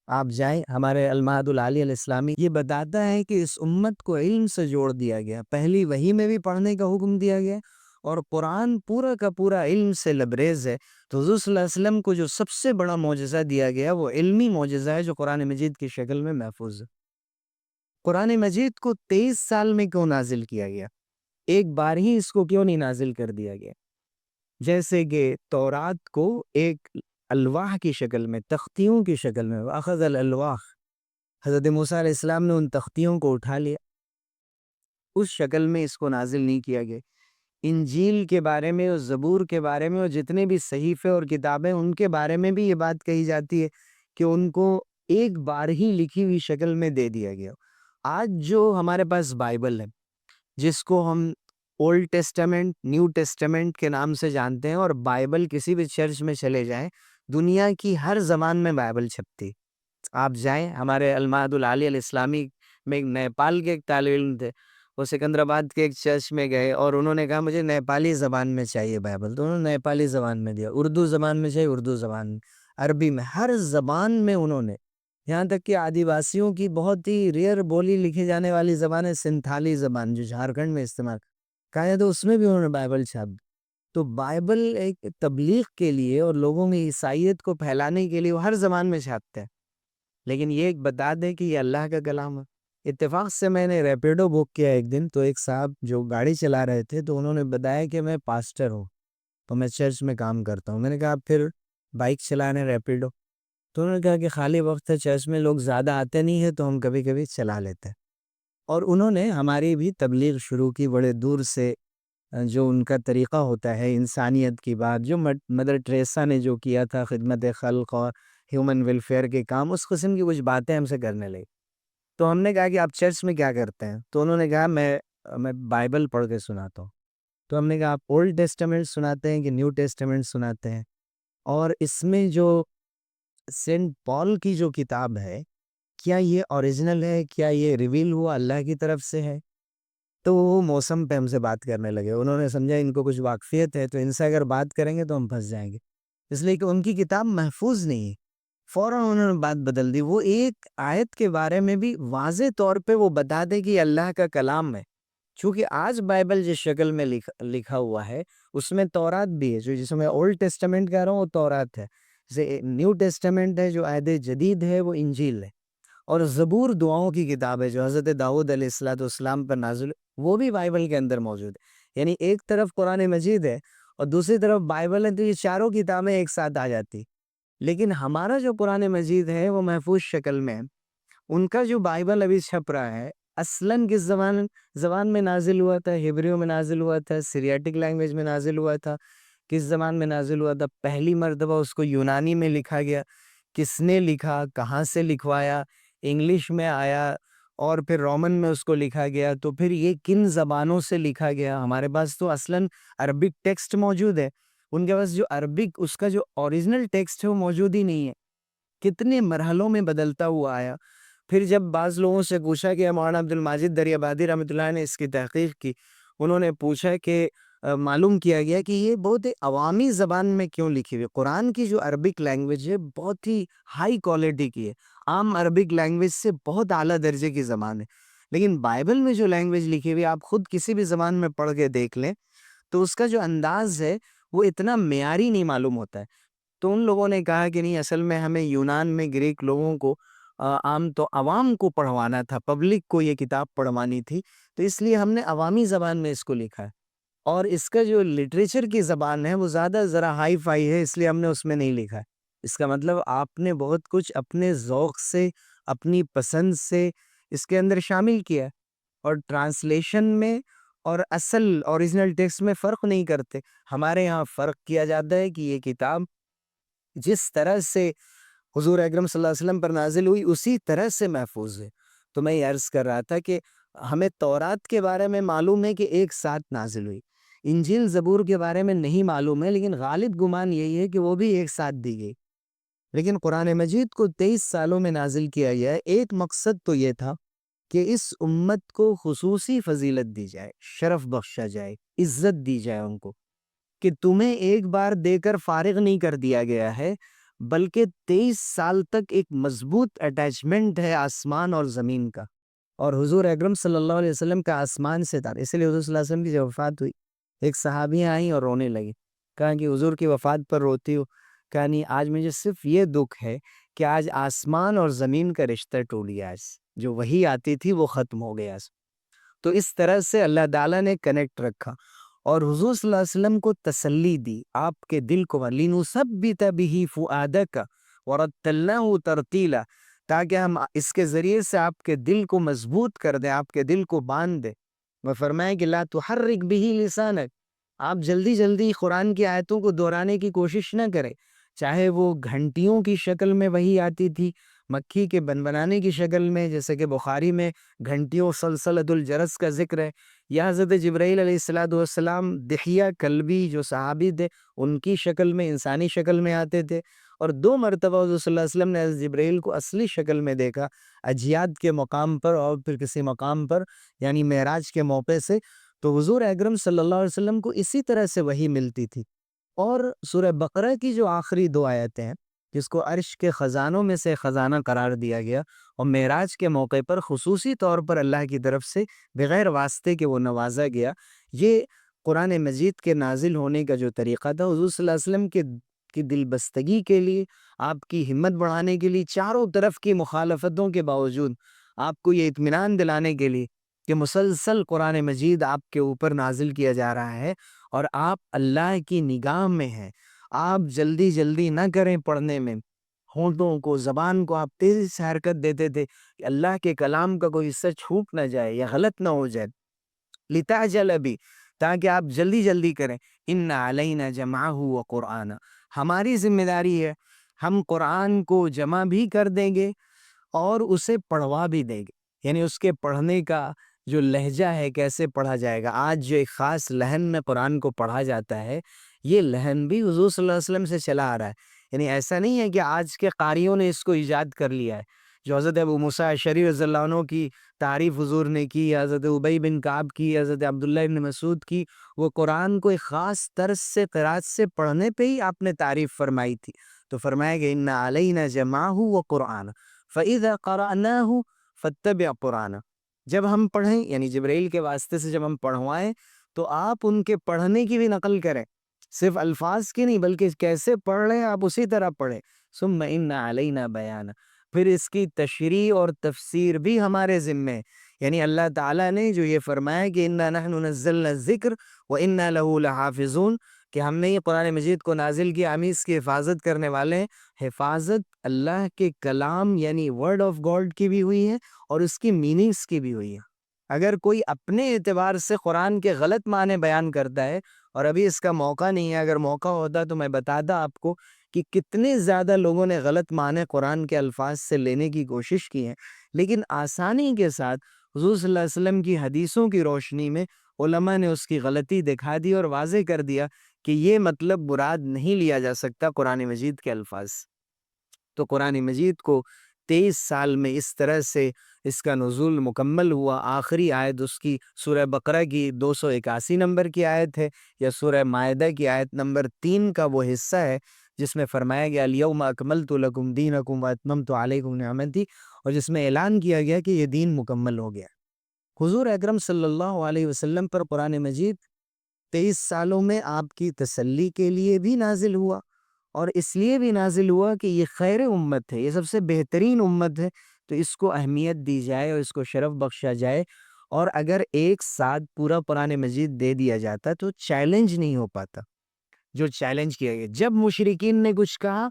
آپ جائیں ہمارے المعہد العالی الاسلامی، یہ بتاتا ہے کہ اس امت کو علم سے جوڑ دیا گیا، پہلی وحی میں بھی پڑھنے کا حکم دیا گیا، اور قرآن پورا کا پورا علم سے لبریز ہے۔ تو حضور صلی اللہ علیہ وسلم کو جو سب سے بڑا معجزہ دیا گیا وہ علمی معجزہ ہے جو قرآن مجید کی شکل میں محفوظ ہے۔ قرآن مجید کو 23 سال میں کیوں نازل کیا گیا؟ ایک بار ہی اس کو کیوں نہیں نازل کر دیا گیا؟ جیسے کہ تورات کو ایک الواح کی شکل میں، تختیوں کی شکل میں، اخذ الالواح، حضرت موسیٰ علیہ السلام نے ان تختیوں کو اٹھا لیا، اس شکل میں اس کو نازل نہیں کیا گیا۔ انجیل کے بارے میں اور زبور کے بارے میں اور جتنے بھی صحیفے اور کتابیں ان کے بارے میں بھی یہ بات کہی جاتی ہے کہ ان کو ایک بار ہی لکھی ہوئی شکل میں دے دیا گیا۔ آج جو ہمارے پاس بائبل ہے، جس کو ہم اولڈ ٹیسٹامنٹ، نیو ٹیسٹامنٹ کے نام سے جانتے ہیں، اور بائبل کسی بھی چرچ میں چلے جائیں، دنیا کی ہر زبان میں بائبل چھپتی۔ آپ جائیں ہمارے المعہد العالی الاسلامی میں، ایک نیپال کے ایک طالب علم تھے، وہ سکندرآباد کے ایک چرچ میں گئے اور انہوں نے کہا مجھے نیپالی زبان میں چاہیے بائبل، تو انہوں نے نیپالی زبان میں دیا، اردو زبان میں چاہیے اردو زبان میں، عربی میں، ہر زبان میں انہوں نے، یہاں تک کہ آدیواسیوں کی بہت ہی ریئر بولی لکھی جانے والی زبان ہے سنتھالی زبان، جو جھارکھنڈ میں استعمال کہا ہے، تو اس میں بھی انہوں نے بائبل چھاپ دی۔ تو بائبل ایک تبلیغ کے لیے اور لوگوں میں عیسائیت کو پھیلانے کے لیے وہ ہر زبان میں چھاپتے ہیں، لیکن یہ ایک بتا دیں کہ یہ اللہ کا کلام ہے۔ اتفاق سے میں نے ریپیڈو بک کیا ایک دن، تو ایک صاحب جو گاڑی چلا رہے تھے تو انہوں نے بتایا کہ میں پاسٹر ہوں، تو میں چرچ میں کام کرتا ہوں۔ میں نے کہا پھر بائک چلانے ریپیڈو؟ تو انہوں نے کہا کہ خالی وقت ہے، چرچ میں لوگ زیادہ آتے نہیں ہیں تو ہم کبھی کبھی چلا لیتے ہیں۔ اور انہوں نے ہماری بھی تبلیغ شروع کی بڑے دور سے، جو ان کا طریقہ ہوتا ہے انسانیت کی بات، جو مدر ٹریسا نے جو کیا تھا، خدمت خلق اور ہیومن ویلفیئر کے کام، اس قسم کی کچھ باتیں ہم سے کرنے لگے۔ تو ہم نے کہا کہ آپ چرچ میں کیا کرتے ہیں؟ تو انہوں نے کہا میں بائبل پڑھ کے سناتا ہوں۔ تو ہم نے کہا آپ اولڈ ٹیسٹامنٹ سناتے ہیں کہ نیو ٹیسٹامنٹ سناتے ہیں؟ اور اس میں جو سینٹ پال کی جو کتاب ہے، کیا یہ اوریجنل ہے؟ کیا یہ ریویل ہوا اللہ کی طرف سے ہے؟ تو وہ موسم پہ ہم سے بات کرنے لگے، انہوں نے سمجھا ان کو کچھ واقفیت ہے، تو ان سے اگر بات کریں گے تو ہم پھنس جائیں گے، اس لیے کہ ان کی کتاب محفوظ نہیں ہے۔ فوراً انہوں نے بات بدل دی، وہ ایک آیت کے بارے میں بھی واضح طور پہ وہ بتا دے کہ یہ اللہ کا کلام ہے۔ چونکہ آج بائبل جس شکل میں لکھا ہوا ہے، اس میں تورات بھی ہے، جو جس میں اولڈ ٹیسٹامنٹ کہہ رہا ہوں وہ تورات ہے، جیسے نیو ٹیسٹامنٹ ہے جو عہد جدید ہے وہ انجیل ہے، اور زبور دعاؤں کی کتاب ہے جو حضرت داؤد علیہ السلام پر نازل، وہ بھی بائبل کے اندر موجود ہے۔ یعنی ایک طرف قرآن مجید ہے اور دوسری طرف بائبل ہے، تو یہ چاروں کتابیں ایک ساتھ آ جاتی۔ لیکن ہمارا جو قرآن مجید ہے وہ محفوظ شکل میں ہے۔ ان کا جو بائبل ابھی چھپ رہا ہے، اصلاً کس زبان میں نازل ہوا تھا؟ ہیبریو میں نازل ہوا تھا، سیریاٹک لینگویج میں نازل ہوا تھا، کس زبان میں نازل ہوا تھا؟ پہلی مرتبہ اس کو یونانی میں لکھا گیا، کس نے لکھا، کہاں سے لکھوایا؟ انگلش میں آیا اور پھر رومن میں اس کو لکھا گیا، تو پھر یہ کن زبانوں سے لکھا گیا؟ ہمارے پاس تو اصلاً عربک ٹیکسٹ موجود ہے، ان کے پاس جو عربک اس کا جو اوریجنل ٹیکسٹ ہے وہ موجود ہی نہیں ہے، کتنے مرحلوں میں بدلتا ہوا آیا۔ پھر جب بعض لوگوں سے پوچھا کہ مولانا عبد الماجد دریابادی رحمۃ اللہ نے اس کی تحقیق کی، انہوں نے پوچھا کہ معلوم کیا گیا کہ یہ بہت عوامی زبان میں کیوں لکھی ہوئی؟ قرآن کی جو عربک لینگویج ہے بہت ہی ہائی کوالٹی کی ہے، عام عربک لینگویج سے بہت اعلیٰ درجے کی زبان ہے، لیکن بائبل میں جو لینگویج لکھی ہوئی آپ خود کسی بھی زبان میں پڑھ کے دیکھ لیں تو اس کا جو انداز ہے وہ اتنا معیاری نہیں معلوم ہوتا ہے۔ تو ان لوگوں نے کہا کہ نہیں، اصل میں ہمیں یونان میں گریک لوگوں کو عام تو عوام کو پڑھوانا تھا، پبلک کو یہ کتاب پڑھوانی تھی، تو اس لیے ہم نے عوامی زبان میں اس کو لکھا ہے، اور اس کا جو لٹریچر کی زبان ہے وہ زیادہ ذرا ہائی فائی ہے، اس لیے ہم نے اس میں نہیں لکھا ہے۔ اس کا مطلب آپ نے بہت کچھ اپنے ذوق سے، اپنی پسند سے اس کے اندر شامل کیا ہے، اور ٹرانسلیشن میں اور اصل اوریجنل ٹیکسٹ میں فرق نہیں کرتے۔ ہمارے یہاں فرق کیا جاتا ہے کہ یہ کتاب جس طرح سے حضور اکرم صلی اللہ علیہ وسلم پر نازل ہوئی اسی طرح سے محفوظ ہے۔ تو میں یہ عرض کر رہا تھا کہ ہمیں تورات کے بارے میں معلوم ہے کہ ایک ساتھ نازل ہوئی، انجیل زبور کے بارے میں نہیں معلوم ہے، لیکن غالب گمان یہی ہے کہ وہ بھی ایک ساتھ دی گئی۔ لیکن قرآن مجید کو 23 سالوں میں نازل کیا گیا ہے، ایک مقصد تو یہ تھا کہ اس امت کو خصوصی فضیلت دی جائے، شرف بخشا جائے، عزت دی جائے ان کو، کہ تمہیں ایک بار دے کر فارغ نہیں کر دیا گیا ہے، بلکہ 23 سال تک ایک مضبوط اٹیچمنٹ ہے آسمان اور زمین کا۔ اور حضور اکرم صلی اللہ علیہ وسلم کا آسمان سے تھا، اس لیے حضور صلی اللہ علیہ وسلم کی جب وفات ہوئی، ایک صحابیہ آئیں اور رونے لگی، کہا کہ حضور کی وفات پر روتی ہو؟ کہا نہیں، آج مجھے صرف یہ دکھ ہے کہ آج آسمان اور زمین کا رشتہ ٹوٹ گیا، آج جو وحی آتی تھی وہ ختم ہو گیا۔ تو اس طرح سے اللہ تعالیٰ نے کنیکٹ رکھا اور حضور صلی اللہ علیہ وسلم کو تسلی دی، آپ کے دل کو لِنُثَبِّتَ بِهِ فُؤَادَكَ وَرَتَّلْنَاهُ تَرْتِيلًا، تاکہ ہم اس کے ذریعے سے آپ کے دل کو مضبوط کر دیں، آپ کے دل کو باندھ دیں۔ وہ فرمائے کہ لا تحرک به لسانک، آپ جلدی جلدی قرآن کی آیتوں کو دہرانے کی کوشش نہ کریں، چاہے وہ گھنٹیوں کی شکل میں وہی آتی تھی، مکھی کے بنانے کی شکل میں، جیسے کہ بخاری میں گھنٹیوں سلسلۃ الجرس کا ذکر ہے، یا حضرت جبرائیل علیہ السلام دحیہ کلبی جو صحابی تھے ان کی شکل میں، انسانی شکل میں آتے تھے، اور 2 مرتبہ حضور صلی اللہ علیہ وسلم نے حضرت جبرائیل کو اصلی شکل میں دیکھا، اجیاد کے مقام پر اور پھر کسی مقام پر، یعنی معراج کے موقع سے۔ تو حضور اکرم صلی اللہ علیہ وسلم کو اسی طرح سے وحی ملتی تھی۔ اور سورہ بقرہ کی جو آخری 2 آیتیں ہیں، جس کو عرش کے خزانوں میں سے خزانہ قرار دیا گیا اور معراج کے موقع پر خصوصی طور پر اللہ کی طرف سے بغیر واسطے کے وہ نوازا گیا، یہ قرآن مجید کے نازل ہونے کا جو طریقہ تھا، حضور صلی اللہ علیہ وسلم کی دل بستگی کے لیے، آپ کی ہمت بڑھانے کے لیے، چاروں طرف کی مخالفتوں کے باوجود آپ کو یہ اطمینان دلانے کے لیے کہ مسلسل قرآن مجید آپ کے اوپر نازل کیا جا رہا ہے اور آپ اللہ کی نگاہ میں ہیں۔ آپ جلدی جلدی نہ کریں پڑھنے میں، ہونٹوں کو، زبان کو آپ تیزی سے حرکت دیتے تھے کہ اللہ کے کلام کا کوئی حصہ چھوٹ نہ جائے یا غلط نہ ہو جائے، لِتَعْجَلَ بِهِ، تاکہ آپ جلدی جلدی کریں۔ إِنَّ عَلَيْنَا جَمْعَهُ وَقُرْآنَ، ہماری ذمہ داری ہے، ہم قرآن کو جمع بھی کر دیں گے اور اسے پڑھوا بھی دیں گے، یعنی اس کے پڑھنے کا جو لہجہ ہے کیسے پڑھا جائے گا۔ آج جو ایک خاص لہن میں قرآن کو پڑھا جاتا ہے، یہ لہن بھی حضور صلی اللہ علیہ وسلم سے چلا آ رہا ہے، یعنی ایسا نہیں ہے کہ آج کے قاریوں نے اس کو ایجاد کر لیا ہے۔ جو حضرت ابو موسیٰ اشعری رضی اللہ عنہ کی تعریف حضور نے کی، حضرت ابی بن کعب کی، حضرت عبداللہ بن مسعود کی، وہ قرآن کو ایک خاص طرز سے قرات سے پڑھنے پہ ہی آپ نے تعریف فرمائی تھی۔ تو فرمایا کہ إِنَّ عَلَيْنَا جَمْعَهُ وَقُرْآنَ فَإِذَا قَرَأْنَاهُ فَاتَّبِعْ قُرْآنَ، جب ہم پڑھیں یعنی جبرائیل کے واسطے سے جب ہم پڑھوائیں تو آپ ان کے پڑھنے کی بھی نقل کریں، صرف الفاظ کی نہیں بلکہ کیسے پڑھ رہے ہیں آپ اسی طرح پڑھیں۔ ثم ان علینا بیان، پھر اس کی تشریح اور تفسیر بھی ہمارے ذمہ ہے، یعنی اللہ تعالیٰ نے جو یہ فرمایا کہ انا نحن نزلنا الذکر وانا له لحافظون، کہ ہم نے یہ قرآن مجید کو نازل کیا، ہم اس کی حفاظت کرنے والے ہیں۔ حفاظت اللہ کے کلام یعنی ورڈ آف گاڈ کی بھی ہوئی ہے اور اس کی میننگز کی بھی ہوئی ہے۔ اگر کوئی اپنے اعتبار سے قرآن کے غلط معنی بیان کرتا ہے، اور ابھی اس کا موقع نہیں ہے، اگر موقع ہوتا تو میں بتاتا آپ کو کہ کتنے زیادہ لوگوں نے غلط معنی قرآن کے الفاظ سے لینے کی کوشش کی ہے، لیکن آسانی کے ساتھ حضور صلی اللہ علیہ وسلم کی حدیثوں کی روشنی میں علماء نے اس کی غلطی دکھا دی اور واضح کر دیا کہ یہ مطلب مراد نہیں لیا جا سکتا قرآن مجید کے الفاظ۔ تو قرآن مجید کو 23 سال میں اس طرح سے اس کا نزول مکمل ہوا۔ آخری آیت اس کی سورہ بقرہ کی 281 نمبر کی آیت ہے، یا سورہ مائدہ کی آیت نمبر 3 کا وہ حصہ ہے جس میں فرمایا گیا الیوم اکملت لکم دینکم واتممت علیکم نعمتی، اور جس میں اعلان کیا گیا کہ یہ دین مکمل ہو گیا۔ حضور اکرم صلی اللہ علیہ وسلم پر قرآن مجید 23 سالوں میں آپ کی تسلی کے لیے بھی نازل ہوا، اور اس لیے بھی نازل ہوا کہ یہ خیر امت ہے، یہ سب سے بہترین امت ہے، تو اس کو اہمیت دی جائے اور اس کو شرف بخشا جائے۔ اور اگر ایک ساتھ پورا قرآن مجید دے دیا جاتا تو چیلنج نہیں ہو پاتا جو چیلنج کیا گیا۔ جب مشرکین نے کچھ کہا،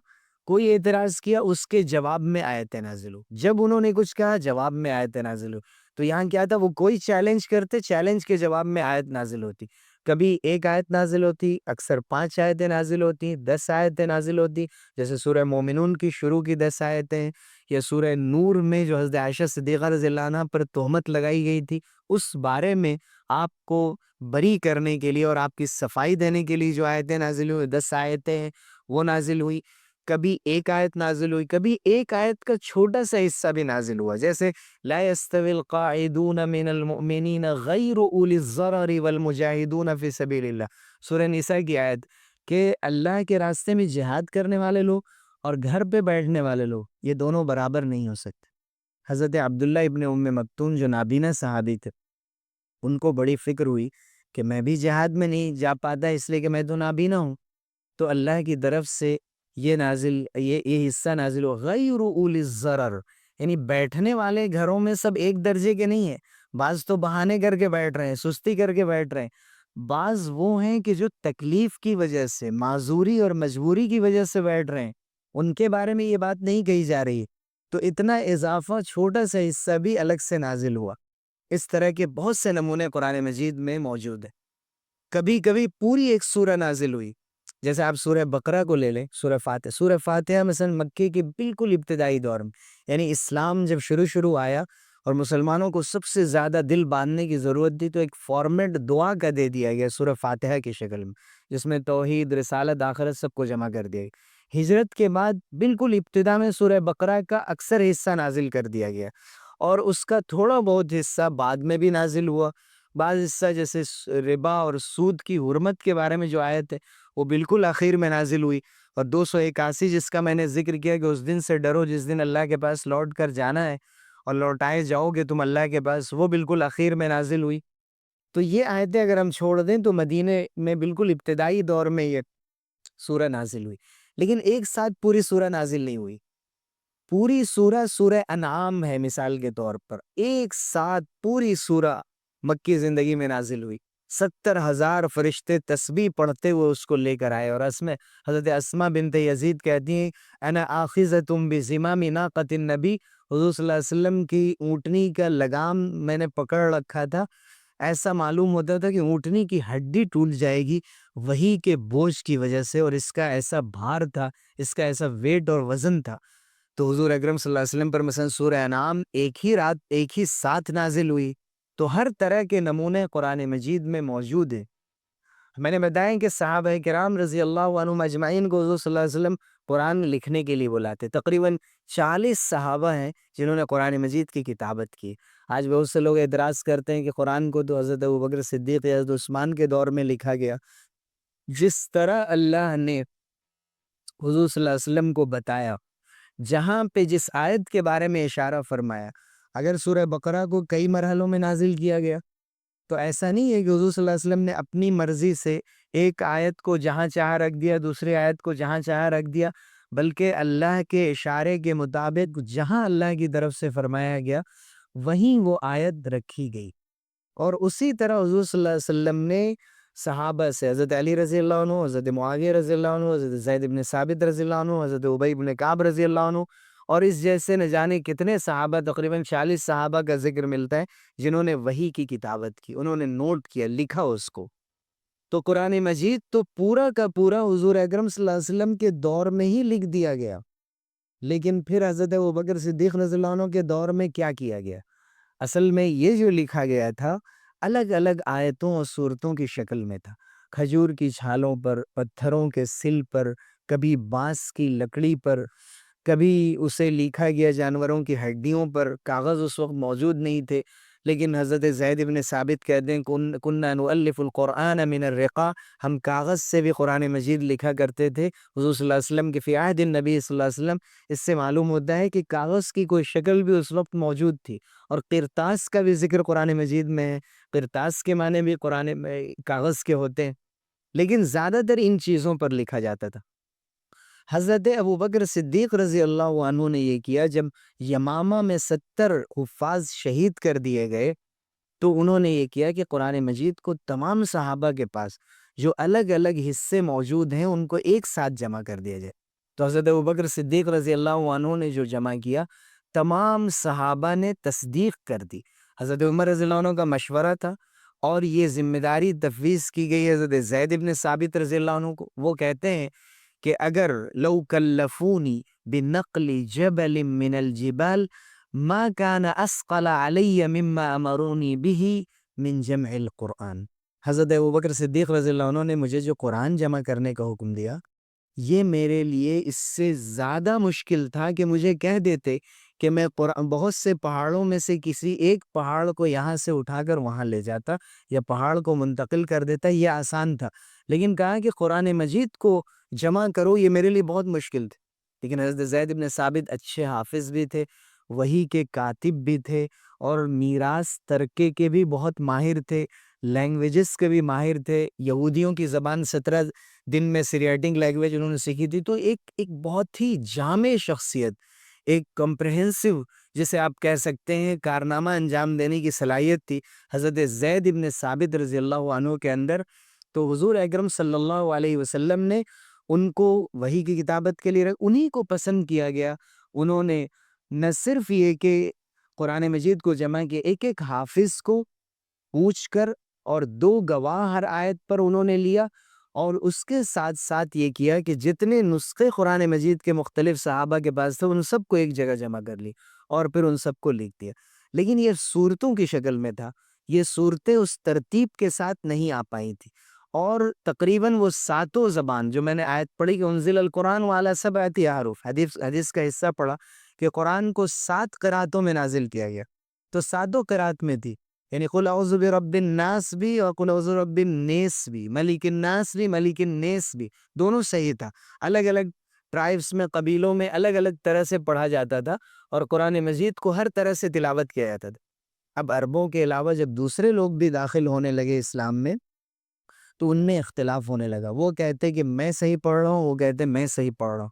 کوئی اعتراض کیا، اس کے جواب میں آیت نازل ہو، جب انہوں نے کچھ کہا جواب میں آیت نازل ہو۔ تو یہاں کیا تھا، وہ کوئی چیلنج کرتے، چیلنج کے جواب میں آیت نازل ہوتی، کبھی ایک آیت نازل ہوتی، اکثر 5 آیتیں نازل ہوتی، 10 آیتیں نازل ہوتی، جیسے سورہ مومنون کی شروع کی 10 آیتیں، یا سورہ نور میں جو حضرت عائشہ صدیقہ رضی اللہ عنہ پر تہمت لگائی گئی تھی، اس بارے میں آپ کو بری کرنے کے لیے اور آپ کی صفائی دینے کے لیے جو آیتیں نازل ہوئی، 10 آیتیں ہیں وہ نازل ہوئی۔ کبھی ایک آیت نازل ہوئی، کبھی ایک آیت کا چھوٹا سا حصہ بھی نازل ہوا، جیسے لا يستوي القاعدون من المؤمنین غیر اولی الضرر والمجاہدون فی سبیل اللہ، سورہ نساء کی آیت، کہ اللہ کے راستے میں جہاد کرنے والے لوگ اور گھر پہ بیٹھنے والے لوگ، یہ دونوں برابر نہیں ہو سکتے۔ حضرت عبداللہ ابن ام مکتوم جو نابینا صحابی تھے، ان کو بڑی فکر ہوئی کہ میں بھی جہاد میں نہیں جا پاتا اس لیے کہ میں تو نابینا ہوں۔ تو اللہ کی طرف سے یہ حصہ نازل ہو، غیر اولی الضرر، یعنی بیٹھنے والے گھروں میں سب ایک درجے کے نہیں ہیں۔ بعض تو بہانے کر کے بیٹھ رہے ہیں، سستی کر کے بیٹھ رہے ہیں۔ بعض وہ ہیں کہ جو تکلیف کی وجہ سے، معذوری اور مجبوری کی وجہ سے بیٹھ رہے ہیں، ان کے بارے میں یہ بات نہیں کہی جا رہی ہے۔ تو اتنا اضافہ چھوٹا سا حصہ بھی الگ سے نازل ہوا۔ اس طرح کے بہت سے نمونے قرآن مجید میں موجود ہیں۔ کبھی کبھی پوری ایک سورہ نازل ہوئی، جیسے آپ سورہ بقرہ کو لے لیں، سورہ فاتحہ مثلا مکے کے بالکل ابتدائی دور میں، یعنی اسلام جب شروع آیا اور مسلمانوں کو سب سے زیادہ دل باندھنے کی ضرورت تھی، تو ایک فارمیٹ دعا کا دے دیا گیا سورہ فاتحہ کی شکل میں، جس میں توحید، رسالت، آخرت سب کو جمع کر دیا گیا۔ ہجرت کے بعد بالکل ابتدا میں سورہ بقرہ کا اکثر حصہ نازل کر دیا گیا، اور اس کا تھوڑا بہت حصہ بعد میں بھی نازل ہوا۔ بعض حصہ جیسے ربا اور سود کی حرمت کے بارے میں جو آیت ہے، وہ بالکل آخر میں نازل ہوئی۔ اور 281 جس کا میں نے ذکر کیا کہ اس دن سے ڈرو جس دن اللہ کے پاس لوٹ کر جانا ہے، اور لوٹائے جاؤ گے تم اللہ کے پاس، وہ بالکل آخر میں نازل ہوئی۔ تو یہ آیتیں اگر ہم چھوڑ دیں تو مدینے میں بالکل ابتدائی دور میں یہ سورہ نازل ہوئی، لیکن ایک ساتھ پوری سورہ نازل نہیں ہوئی۔ پوری سورہ انعام ہے مثال کے طور پر، ایک ساتھ پوری سورہ مکی زندگی میں نازل ہوئی۔ 70,000 فرشتے تسبیح پڑھتے ہوئے اس کو لے کر آئے، اور اس میں حضرت اسماء بنت یزید کہتی ہیں انا آخذۃ بزمام ناقۃ النبی، حضور صلی اللہ علیہ وسلم کی اونٹنی کا لگام میں نے پکڑ رکھا تھا، ایسا معلوم ہوتا تھا کہ اونٹنی کی ہڈی ٹوٹ جائے گی وہی کے بوجھ کی وجہ سے، اور اس کا ایسا بھار تھا، اس کا ایسا ویٹ اور وزن تھا۔ تو حضور اکرم صلی اللہ علیہ وسلم پر مثلا سورہ انعام ایک ہی رات ایک ہی ساتھ نازل ہوئی۔ تو ہر طرح کے نمونے قرآن مجید میں موجود ہیں۔ میں نے بتایا کہ صحابہ کرام رضی اللہ عنہم اجمعین کو حضور صلی اللہ علیہ وسلم قرآن لکھنے کے لیے بلاتے، تقریباً 40 صحابہ ہیں جنہوں نے قرآن مجید کی کتابت کی۔ آج بہت سے لوگ اعتراض کرتے ہیں کہ قرآن کو تو حضرت ابوبکر صدیق یا حضرت عثمان کے دور میں لکھا گیا۔ جس طرح اللہ نے حضور صلی اللہ علیہ وسلم کو بتایا، جہاں پہ جس آیت کے بارے میں اشارہ فرمایا، اگر سورہ بقرہ کو کئی مرحلوں میں نازل کیا گیا، تو ایسا نہیں ہے کہ حضور صلی اللہ علیہ وسلم نے اپنی مرضی سے ایک آیت کو جہاں چاہا رکھ دیا، دوسری آیت کو جہاں چاہا رکھ دیا، بلکہ اللہ کے اشارے کے مطابق جہاں اللہ کی طرف سے فرمایا گیا وہیں وہ آیت رکھی گئی۔ اور اسی طرح حضور صلی اللہ علیہ وسلم نے صحابہ سے، حضرت علی رضی اللہ عنہ، حضرت معاویہ رضی اللہ عنہ، حضرت زید بن ثابت رضی اللہ عنہ، حضرت ابی بن کعب رضی اللہ عنہ، اور اس جیسے نہ جانے کتنے صحابہ، تقریباً 40 صحابہ کا ذکر ملتا ہے جنہوں نے وحی کی کتابت کی، انہوں نے نوٹ کیا، لکھا اس کو۔ تو قرآن مجید تو پورا کا پورا حضور اکرم صلی اللہ علیہ وسلم کے دور میں ہی لکھ دیا گیا، لیکن پھر حضرت ابوبکر صدیق رضی اللہ عنہ کے دور میں کیا کیا گیا؟ اصل میں یہ جو لکھا گیا تھا الگ الگ آیتوں اور صورتوں کی شکل میں تھا، کھجور کی چھالوں پر، پتھروں کے سل پر، کبھی بانس کی لکڑی پر، کبھی اسے لکھا گیا جانوروں کی ہڈیوں پر۔ کاغذ اس وقت موجود نہیں تھے، لیکن حضرت زید بن ثابت کہتے ہیں کننا نؤلف القرآن من الرقاء، ہم کاغذ سے بھی قرآن مجید لکھا کرتے تھے حضور صلی اللہ علیہ وسلم کے فی عہد النبی صلی اللہ علیہ وسلم۔ اس سے معلوم ہوتا ہے کہ کاغذ کی کوئی شکل بھی اس وقت موجود تھی، اور قرطاس کا بھی ذکر قرآن مجید میں ہے۔ قرطاس کے معنی بھی قرآن میں کاغذ کے ہوتے ہیں، لیکن زیادہ تر ان چیزوں پر لکھا جاتا تھا۔ حضرت ابوبکر صدیق رضی اللہ عنہ نے یہ کیا، جب یمامہ میں 70 حفاظ شہید کر دیے گئے، تو انہوں نے یہ کیا کہ قرآن مجید کو تمام صحابہ کے پاس جو الگ الگ حصے موجود ہیں ان کو ایک ساتھ جمع کر دیا جائے۔ تو حضرت ابوبکر صدیق رضی اللہ عنہ نے جو جمع کیا، تمام صحابہ نے تصدیق کر دی۔ حضرت عمر رضی اللہ عنہ کا مشورہ تھا، اور یہ ذمہ داری تفویض کی گئی حضرت زید بن ثابت رضی اللہ عنہ کو۔ وہ کہتے ہیں کہ اگر لو کلفونی بنقل جبل من الجبال ما كان اسقل علی مما امرونی به من جمع القرآن۔ حضرت ابوبکر صدیق رضی اللہ عنہ نے مجھے جو قرآن جمع کرنے کا حکم دیا، یہ میرے لیے اس سے زیادہ مشکل تھا کہ مجھے کہہ دیتے کہ میں بہت سے پہاڑوں میں سے کسی ایک پہاڑ کو یہاں سے اٹھا کر وہاں لے جاتا یا پہاڑ کو منتقل کر دیتا، یہ آسان تھا، لیکن کہا کہ قرآن مجید کو جمع کرو، یہ میرے لیے بہت مشکل تھا، لیکن حضرت زید بن ثابت اچھے حافظ بھی تھے، وحی کے کاتب بھی تھے، اور میراث ترکے کے بھی بہت ماہر تھے، لینگویجز کے بھی ماہر تھے۔ یہودیوں کی زبان 17 دن میں سیریاٹنگ لینگویج انہوں نے سیکھی تھی۔ تو ایک بہت ہی جامع شخصیت، ایک کمپریہنسو، جسے آپ کہہ سکتے ہیں کارنامہ انجام دینے کی صلاحیت تھی حضرت زید بن ثابت رضی اللہ عنہ کے اندر۔ تو حضور اکرم صلی اللہ علیہ وسلم نے ان کو وحی کی کتابت کے لیے انہی کو پسند کیا گیا۔ انہوں نے نہ صرف یہ کہ قرآن مجید کو جمع کیا، ایک ایک حافظ کو پوچھ کر اور 2 گواہ ہر آیت پر انہوں نے لیا، اور اس کے ساتھ ساتھ یہ کیا کہ جتنے نسخے قرآن مجید کے مختلف صحابہ کے پاس تھے ان سب کو ایک جگہ جمع کر لی اور پھر ان سب کو لکھ دیا۔ لیکن یہ صورتوں کی شکل میں تھا، یہ صورتیں اس ترتیب کے ساتھ نہیں آ پائی تھی، اور تقریباً وہ 7 زبان جو میں نے آیت پڑھی کہ انزل القرآن والا سب حروف، حدیث کا حصہ پڑھا کہ قرآن کو 7 قراتوں میں نازل کیا گیا، تو 7 قرات میں تھی، یعنی قل اعوذ برب الناس بھی اور قل اعوذ برب النیس بھی، ملک الناس بھی، ملک النیس بھی، دونوں صحیح تھا۔ الگ الگ ٹرائبس میں، قبیلوں میں الگ الگ طرح سے پڑھا جاتا تھا، اور قرآن مجید کو ہر طرح سے تلاوت کیا جاتا تھا۔ اب عربوں کے علاوہ جب دوسرے لوگ بھی داخل ہونے لگے اسلام میں تو ان میں اختلاف ہونے لگا، وہ کہتے کہ میں صحیح پڑھ رہا ہوں، وہ کہتے میں صحیح پڑھ رہا ہوں۔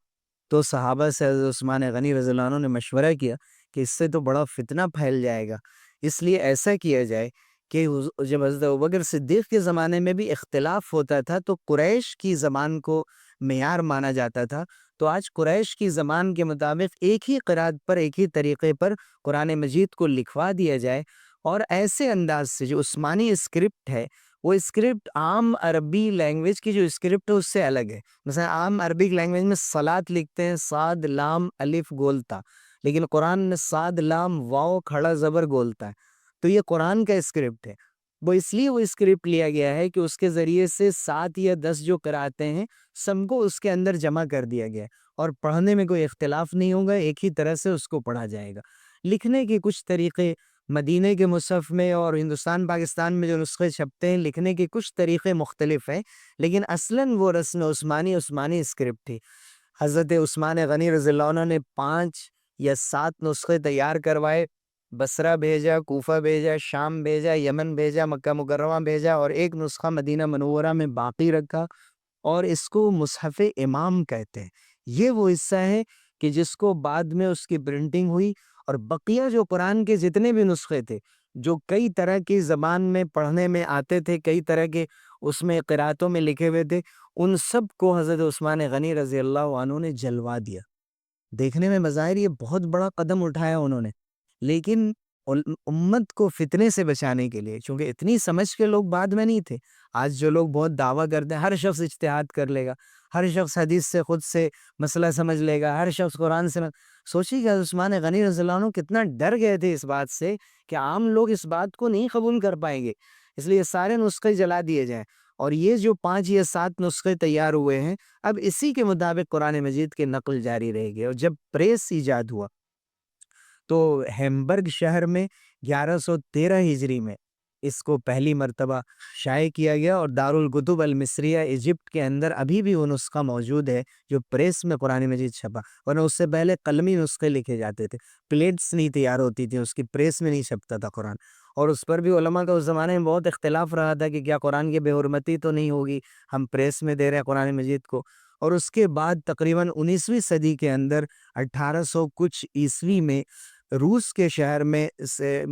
تو صحابہ سے حضرت عثمان غنی رضی اللہ عنہ نے مشورہ کیا کہ اس سے تو بڑا فتنہ پھیل جائے گا، اس لیے ایسا کیا جائے کہ جب حضرت ابوبکر صدیق کے زمانے میں بھی اختلاف ہوتا تھا تو قریش کی زبان کو معیار مانا جاتا تھا، تو آج قریش کی زبان کے مطابق ایک ہی قرات پر، ایک ہی طریقے پر قرآن مجید کو لکھوا دیا جائے، اور ایسے انداز سے جو عثمانی اسکرپٹ ہے وہ اسکرپٹ عام عربی لینگویج کی جو اسکرپٹ ہے اس سے الگ ہے۔ مثلا عام عربی لینگویج میں صلاۃ لکھتے ہیں صاد لام الف گولتا، لیکن قرآن میں صاد لام واو کھڑا زبر گولتا ہے، تو یہ قرآن کا اسکرپٹ ہے۔ وہ اس لیے وہ اسکرپٹ لیا گیا ہے کہ اس کے ذریعے سے 7 یا 10 جو قراتیں ہیں سب کو اس کے اندر جمع کر دیا گیا ہے، اور پڑھنے میں کوئی اختلاف نہیں ہوگا، ایک ہی طرح سے اس کو پڑھا جائے گا۔ لکھنے کے کچھ طریقے مدینہ کے مصحف میں اور ہندوستان پاکستان میں جو نسخے چھپتے ہیں، لکھنے کے کچھ طریقے مختلف ہیں، لیکن اصلاً وہ رسم عثمانی اسکرپٹ تھی۔ حضرت عثمان غنی رضی اللہ عنہ نے 5 یا 7 نسخے تیار کروائے، بصرہ بھیجا، کوفہ بھیجا، شام بھیجا، یمن بھیجا، مکہ مکرمہ بھیجا، اور ایک نسخہ مدینہ منورہ میں باقی رکھا، اور اس کو مصحف امام کہتے ہیں۔ یہ وہ حصہ ہے کہ جس کو بعد میں اس کی پرنٹنگ ہوئی، اور بقیہ جو قرآن کے جتنے بھی نسخے تھے جو کئی طرح کی زبان میں پڑھنے میں آتے تھے، کئی طرح کے اس میں قراتوں میں لکھے ہوئے تھے، ان سب کو حضرت عثمان غنی رضی اللہ عنہ نے جلوا دیا۔ دیکھنے میں مظاہر یہ بہت بڑا قدم اٹھایا انہوں نے، لیکن امت کو فتنے سے بچانے کے لیے، چونکہ اتنی سمجھ کے لوگ بعد میں نہیں تھے۔ آج جو لوگ بہت دعویٰ کرتے ہیں، ہر شخص اجتہاد کر لے گا، ہر شخص حدیث سے خود سے مسئلہ سمجھ لے گا، ہر شخص قرآن سے سوچی کہ عثمان غنی رضی اللہ عنہ کتنا ڈر گئے تھے اس بات سے کہ عام لوگ اس بات کو نہیں قبول کر پائیں گے، اس لیے سارے نسخے جلا دیے جائیں، اور یہ جو 5 یا 7 نسخے تیار ہوئے ہیں اب اسی کے مطابق قرآن مجید کی نقل جاری رہے گی۔ اور جب پریس ایجاد ہوا تو ہیمبرگ شہر میں 1113 ہجری میں اس کو پہلی مرتبہ شائع کیا گیا، اور دارالکتب المصریہ ایجپٹ کے اندر ابھی بھی وہ نسخہ موجود ہے جو پریس میں قرآن مجید چھپا، ورنہ اس سے پہلے قلمی نسخے لکھے جاتے تھے، پلیٹس نہیں تیار ہوتی تھی، اس کی پریس میں نہیں چھپتا تھا قرآن، اور اس پر بھی علماء کا اس زمانے میں بہت اختلاف رہا تھا کہ کیا قرآن کی بے حرمتی تو نہیں ہوگی، ہم پریس میں دے رہے ہیں قرآن مجید کو۔ اور اس کے بعد تقریباً 19ویں صدی کے اندر 1800 کچھ عیسوی میں روس کے شہر میں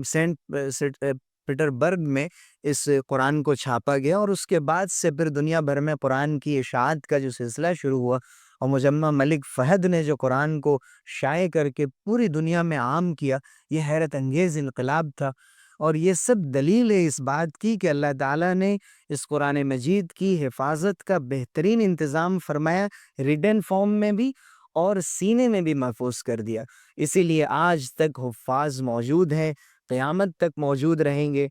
سینٹ پیٹر برگ میں اس قرآن کو چھاپا گیا، اور اس کے بعد سے پھر دنیا بھر میں قرآن کی اشاعت کا جو سلسلہ شروع ہوا، اور مجمع ملک فہد نے جو قرآن کو شائع کر کے پوری دنیا میں عام کیا، یہ حیرت انگیز انقلاب تھا، اور یہ سب دلیل ہے اس بات کی کہ اللہ تعالیٰ نے اس قرآن مجید کی حفاظت کا بہترین انتظام فرمایا، ریڈن فارم میں بھی اور سینے میں بھی محفوظ کر دیا، اسی لیے آج تک حفاظ موجود ہیں، قیامت تک موجود رہیں گے۔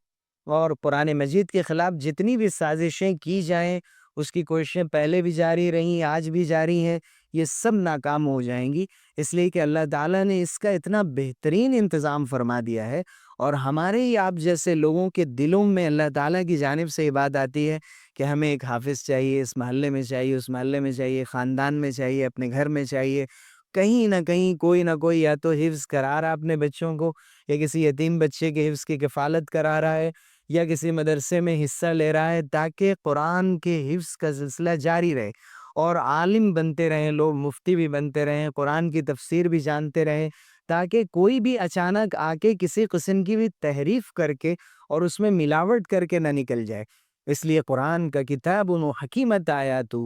اور قرآن مجید کے خلاف جتنی بھی سازشیں کی جائیں، اس کی کوششیں پہلے بھی جاری رہیں، آج بھی جاری ہیں، یہ سب ناکام ہو جائیں گی، اس لیے کہ اللہ تعالیٰ نے اس کا اتنا بہترین انتظام فرما دیا ہے، اور ہمارے ہی آپ جیسے لوگوں کے دلوں میں اللہ تعالیٰ کی جانب سے یہ بات آتی ہے کہ ہمیں ایک حافظ چاہیے، اس محلے میں چاہیے، اس محلے میں چاہیے، خاندان میں چاہیے، اپنے گھر میں چاہیے، کہیں نہ کہیں کوئی نہ کوئی یا تو حفظ کرا رہا اپنے بچوں کو، یا کسی یتیم بچے کے حفظ کی کفالت کرا رہا ہے، یا کسی مدرسے میں حصہ لے رہا ہے، تاکہ قرآن کے حفظ کا سلسلہ جاری رہے اور عالم بنتے رہیں لوگ، مفتی بھی بنتے رہیں، قرآن کی تفسیر بھی جانتے رہیں، تاکہ کوئی بھی اچانک آ کے کسی قسم کی بھی تحریف کر کے اور اس میں ملاوٹ کر کے نہ نکل جائے۔ اس لیے قرآن کا کتاب حکیمت آیاتہ،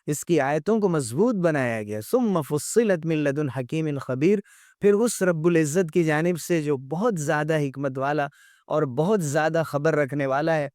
اس کی آیتوں کو مضبوط بنایا گیا، ثم فصلت من لدن حکیم خبیر، پھر اس رب العزت کی جانب سے جو بہت زیادہ حکمت والا اور بہت زیادہ خبر رکھنے والا ہے،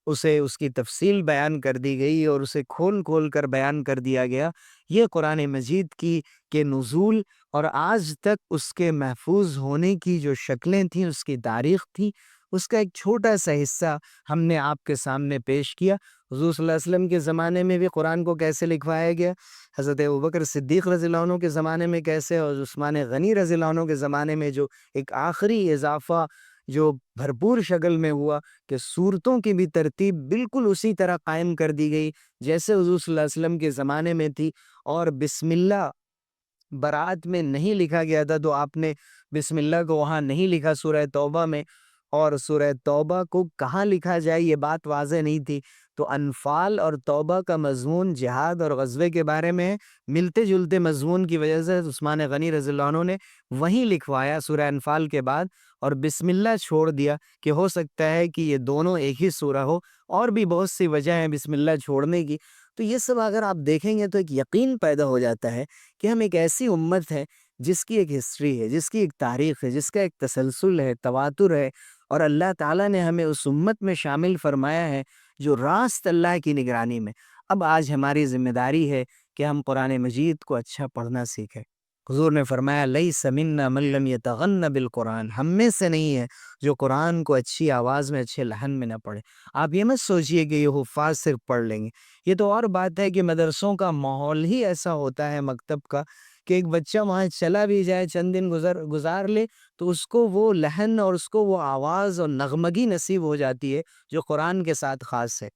اسے اس کی تفصیل بیان کر دی گئی اور اسے کھول کھول کر بیان کر دیا گیا۔ یہ قرآن مجید کی کے نزول اور آج تک اس کے محفوظ ہونے کی جو شکلیں تھیں، اس کی تاریخ تھی، اس کا ایک چھوٹا سا حصہ ہم نے آپ کے سامنے پیش کیا۔ حضور صلی اللہ علیہ وسلم کے زمانے میں بھی قرآن کو کیسے لکھوایا گیا، حضرت ابوبکر صدیق رضی اللہ عنہ کے زمانے میں کیسے، اور عثمان غنی رضی اللہ عنہ کے زمانے میں جو ایک آخری اضافہ جو بھرپور شکل میں ہوا کہ سورتوں کی بھی ترتیب بالکل اسی طرح قائم کر دی گئی جیسے حضور صلی اللہ علیہ وسلم کے زمانے میں تھی، اور بسم اللہ برات میں نہیں لکھا گیا تھا تو آپ نے بسم اللہ کو وہاں نہیں لکھا سورہ توبہ میں، اور سورہ توبہ کو کہاں لکھا جائے یہ بات واضح نہیں تھی، تو انفال اور توبہ کا مضمون جہاد اور غزوے کے بارے میں ملتے جلتے مضمون کی وجہ سے عثمان غنی رضی اللہ عنہ نے وہیں لکھوایا سورہ انفال کے بعد، اور بسم اللہ چھوڑ دیا کہ ہو سکتا ہے کہ یہ دونوں ایک ہی سورہ ہو، اور بھی بہت سی وجہ ہیں بسم اللہ چھوڑنے کی۔ تو یہ سب اگر آپ دیکھیں گے تو ایک یقین پیدا ہو جاتا ہے کہ ہم ایک ایسی امت ہے جس کی ایک ہسٹری ہے، جس کی ایک تاریخ ہے، جس کا ایک تسلسل ہے، تواتر ہے، اور اللہ تعالیٰ نے ہمیں اس امت میں شامل فرمایا ہے جو راست اللہ کی نگرانی میں۔ اب آج ہماری ذمہ داری ہے کہ ہم قرآن مجید کو اچھا پڑھنا سیکھیں۔ حضور نے فرمایا لیس منا من لم یتغن بالقرآن، ہم میں سے نہیں ہے جو قرآن کو اچھی آواز میں، اچھے لحن میں نہ پڑھے۔ آپ یہ مت سوچئے کہ یہ حفاظ صرف پڑھ لیں گے، یہ تو اور بات ہے کہ مدرسوں کا ماحول ہی ایسا ہوتا ہے، مکتب کا، کہ ایک بچہ وہاں چلا بھی جائے، چند دن گزار لے تو اس کو وہ لحن اور اس کو وہ آواز اور نغمگی نصیب ہو جاتی ہے جو قرآن کے ساتھ خاص ہے۔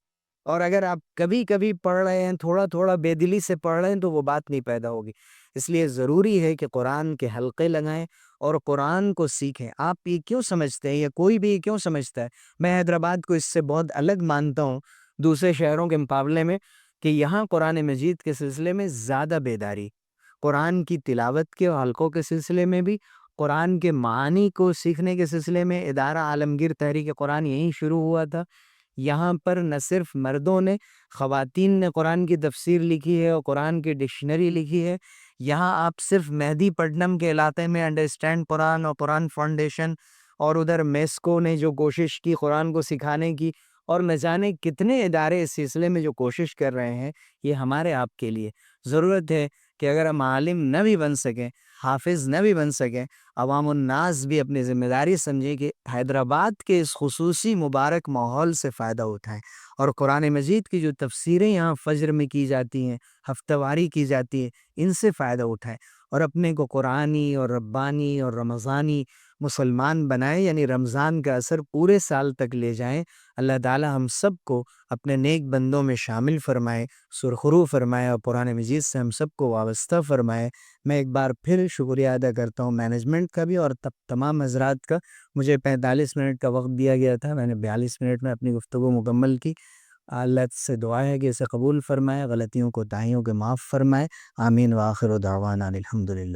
اور اگر آپ کبھی کبھی پڑھ رہے ہیں، تھوڑا تھوڑا بے دلی سے پڑھ رہے ہیں، تو وہ بات نہیں پیدا ہوگی۔ اس لیے ضروری ہے کہ قرآن کے حلقے لگائیں اور قرآن کو سیکھیں۔ آپ یہ کیوں سمجھتے ہیں، یا کوئی بھی یہ کیوں سمجھتا ہے، میں حیدرآباد کو اس سے بہت الگ مانتا ہوں دوسرے شہروں کے مقابلے میں، کہ یہاں قرآن مجید کے سلسلے میں زیادہ بیداری، قرآن کی تلاوت کے حلقوں کے سلسلے میں بھی، قرآن کے معانی کو سیکھنے کے سلسلے میں ادارہ عالمگیر تحریک قرآن یہیں شروع ہوا تھا۔ یہاں پر نہ صرف مردوں نے، خواتین نے قرآن کی تفسیر لکھی ہے اور قرآن کی ڈکشنری لکھی ہے۔ یہاں آپ صرف مہدی پٹنم کے علاقے میں انڈرسٹینڈ قرآن اور قرآن فاؤنڈیشن، اور ادھر میسکو نے جو کوشش کی قرآن کو سکھانے کی، اور نہ جانے کتنے ادارے اس سلسلے میں جو کوشش کر رہے ہیں، یہ ہمارے آپ کے لیے ضرورت ہے کہ اگر ہم عالم نہ بھی بن سکیں، حافظ نہ بھی بن سکیں، عوام الناس بھی اپنی ذمہ داری سمجھیں کہ حیدرآباد کے اس خصوصی مبارک ماحول سے فائدہ اٹھائیں، اور قرآن مجید کی جو تفسیریں یہاں فجر میں کی جاتی ہیں، ہفتہ واری کی جاتی ہیں، ان سے فائدہ اٹھائیں، اور اپنے کو قرآنی اور ربانی اور رمضانی مسلمان بنائیں، یعنی رمضان کا اثر پورے سال تک لے جائیں۔ اللہ تعالی ہم سب کو اپنے نیک بندوں میں شامل فرمائے، سرخرو فرمائے، اور قرآن مجید سے ہم سب کو وابستہ فرمائے۔ میں ایک بار پھر شکریہ ادا کرتا ہوں مینجمنٹ کا بھی اور تمام حضرات کا۔ مجھے 45 منٹ کا وقت دیا گیا تھا، میں نے 42 منٹ میں اپنی گفتگو مکمل کی۔ اللہ سے دعا ہے کہ اسے قبول فرمائے، غلطیوں کو تاہیوں کے معاف فرمائے۔ آمین وآخر دعوانا الحمدللہ۔